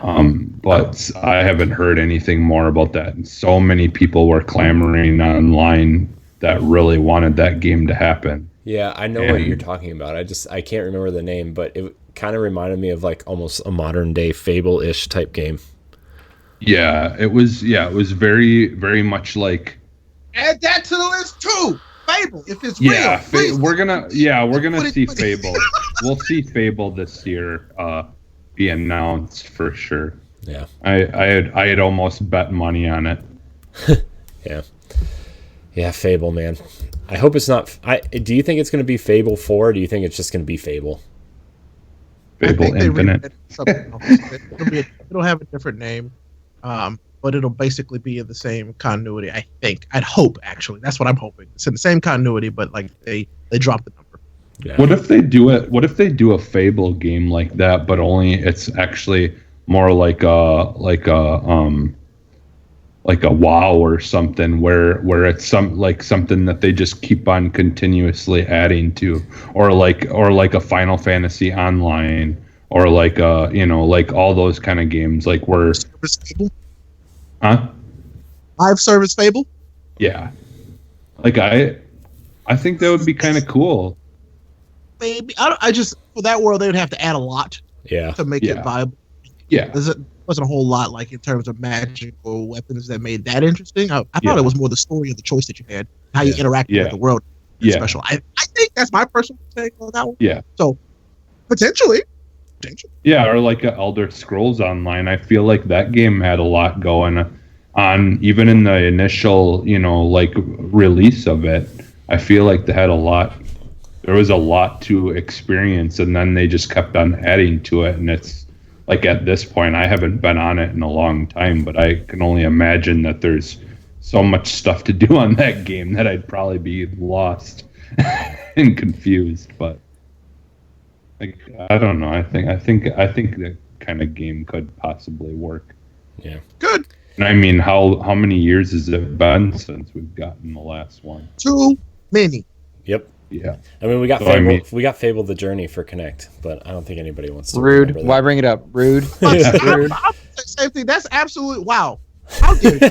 B: But I haven't heard anything more about that. And so many people were clamoring online that really wanted that game to happen.
A: Yeah, I know what you're talking about. I can't remember the name, but it kind of reminded me of like almost a modern day Fable-ish type game.
B: Yeah, it was very, very much like.
C: Add that to the list too. Fable, if it's real.
B: We're gonna see Fable. We'll see Fable this year be announced for sure.
A: Yeah.
B: I had almost bet money on it.
A: Yeah, Fable, man. I hope it's not. Do you think it's going to be Fable 4? Or do you think it's just going to be Fable?
B: Fable Infinite.
C: It'll have a different name. But it'll basically be in the same continuity, I think. I'd hope, actually. That's what I'm hoping. It's in the same continuity, but like they drop the number.
B: Yeah. What if they do it? What if they do a Fable game like that, but only it's actually more like a WoW or something, where it's something that they just keep on continuously adding to, or like a Final Fantasy Online, or like all those kind of games, like where. Huh?
C: Live service Fable?
B: Yeah. Like I think that would be kind of cool.
C: Maybe I just for that world they would have to add a lot.
A: Yeah.
C: To make it viable.
B: Yeah.
C: There wasn't a whole lot like in terms of magical weapons that made that interesting. I thought it was more the story of the choice that you had, how you interacted with the world. Special. I think that's my personal take on that one.
B: Yeah.
C: So potentially.
B: Yeah, or like Elder Scrolls Online. I feel like that game had a lot going on, even in the initial, release of it. I feel like they had a lot. There was a lot to experience, and then they just kept on adding to it. And it's like at this point, I haven't been on it in a long time, but I can only imagine that there's so much stuff to do on that game that I'd probably be lost and confused. But. Like, I don't know. I think that kind of game could possibly work.
A: Yeah.
C: Good.
B: And I mean, how many years has it been since we've gotten the last one?
C: Too many.
A: Yep.
B: Yeah.
A: I mean, we got Fable. We got Fable the Journey for Connect, but I don't think anybody wants to.
D: Rude. Why bring it up? Rude. Rude.
C: same thing. That's absolute wow. How dare you?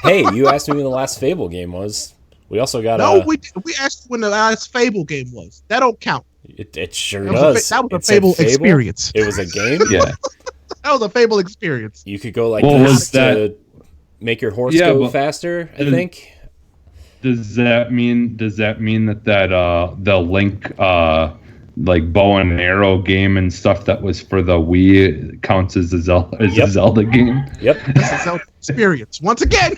A: Hey, you asked me when the last Fable game was. We also got
C: we asked when the last Fable game was. That don't count.
A: It sure does.
C: That was a Fable experience.
A: It was a game?
B: Yeah.
C: That was a Fable experience.
A: You could go like this to make your horse go faster, I think.
B: Does that mean that the Link like bow and arrow game and stuff that was for the Wii counts as a Zelda game?
A: Yep.
C: That's a Zelda experience once again.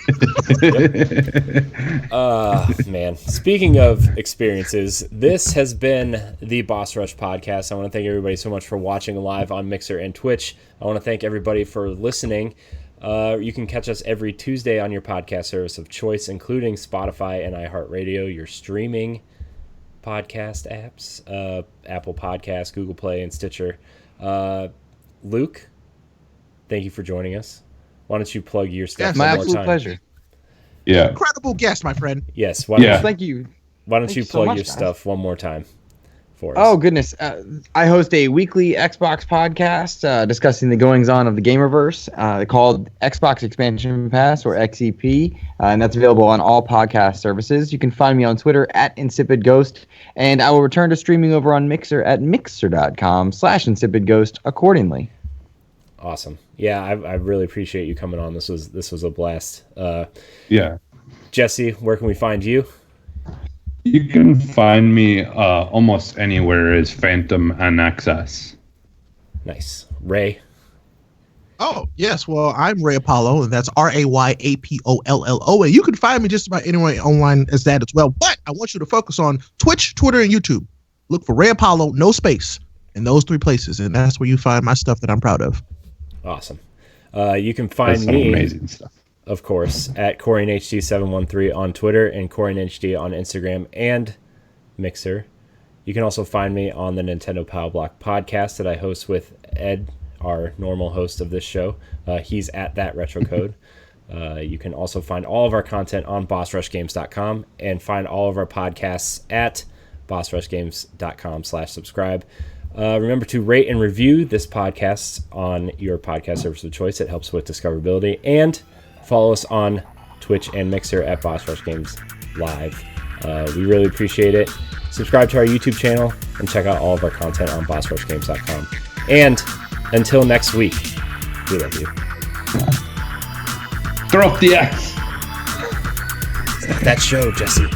A: Man. Speaking of experiences, this has been the Boss Rush podcast. I want to thank everybody so much for watching live on Mixer and Twitch. I want to thank everybody for listening. You can catch us every Tuesday on your podcast service of choice, including Spotify and iHeartRadio, your streaming podcast apps, Apple Podcasts, Google Play, and Stitcher. Luke, thank you for joining us. Why don't you plug your stuff?
D: Yes, my absolute pleasure.
B: Yeah.
C: Incredible guest, my friend.
A: Yes.
D: Thank you.
A: Why don't you plug your stuff one more time for us?
D: Oh, goodness. I host a weekly Xbox podcast discussing the goings-on of the Gamerverse called Xbox Expansion Pass, or XEP, and that's available on all podcast services. You can find me on Twitter at InsipidGhost, and I will return to streaming over on Mixer at mixer.com/InsipidGhost accordingly.
A: Awesome. Yeah, I really appreciate you coming on. This was a blast.
B: Yeah.
A: Jesse, where can we find you?
B: You can find me almost anywhere as Phantom NXS.
A: Nice. Ray?
C: Oh, yes. Well, I'm Ray Apollo, and that's RayAPollo. And you can find me just about anywhere online as that as well. But I want you to focus on Twitch, Twitter, and YouTube. Look for Ray Apollo, no space, in those 3 places. And that's where you find my stuff that I'm proud of.
A: Awesome. You can find me,
B: amazing stuff,
A: of course, at CorianHD713 on Twitter and CorianHD on Instagram and Mixer. You can also find me on the Nintendo Power Block podcast that I host with Ed, our normal host of this show. He's at that retro code. You can also find all of our content on BossRushGames.com and find all of our podcasts at BossRushGames.com/subscribe. Remember to rate and review this podcast on your podcast service of choice. It helps with discoverability. And follow us on Twitch and Mixer at Boss Rush Games Live. We really appreciate it. Subscribe to our YouTube channel and check out all of our content on BossRushGames.com. And until next week, we love you.
B: Throw up the X.
A: It's not that show, Jesse.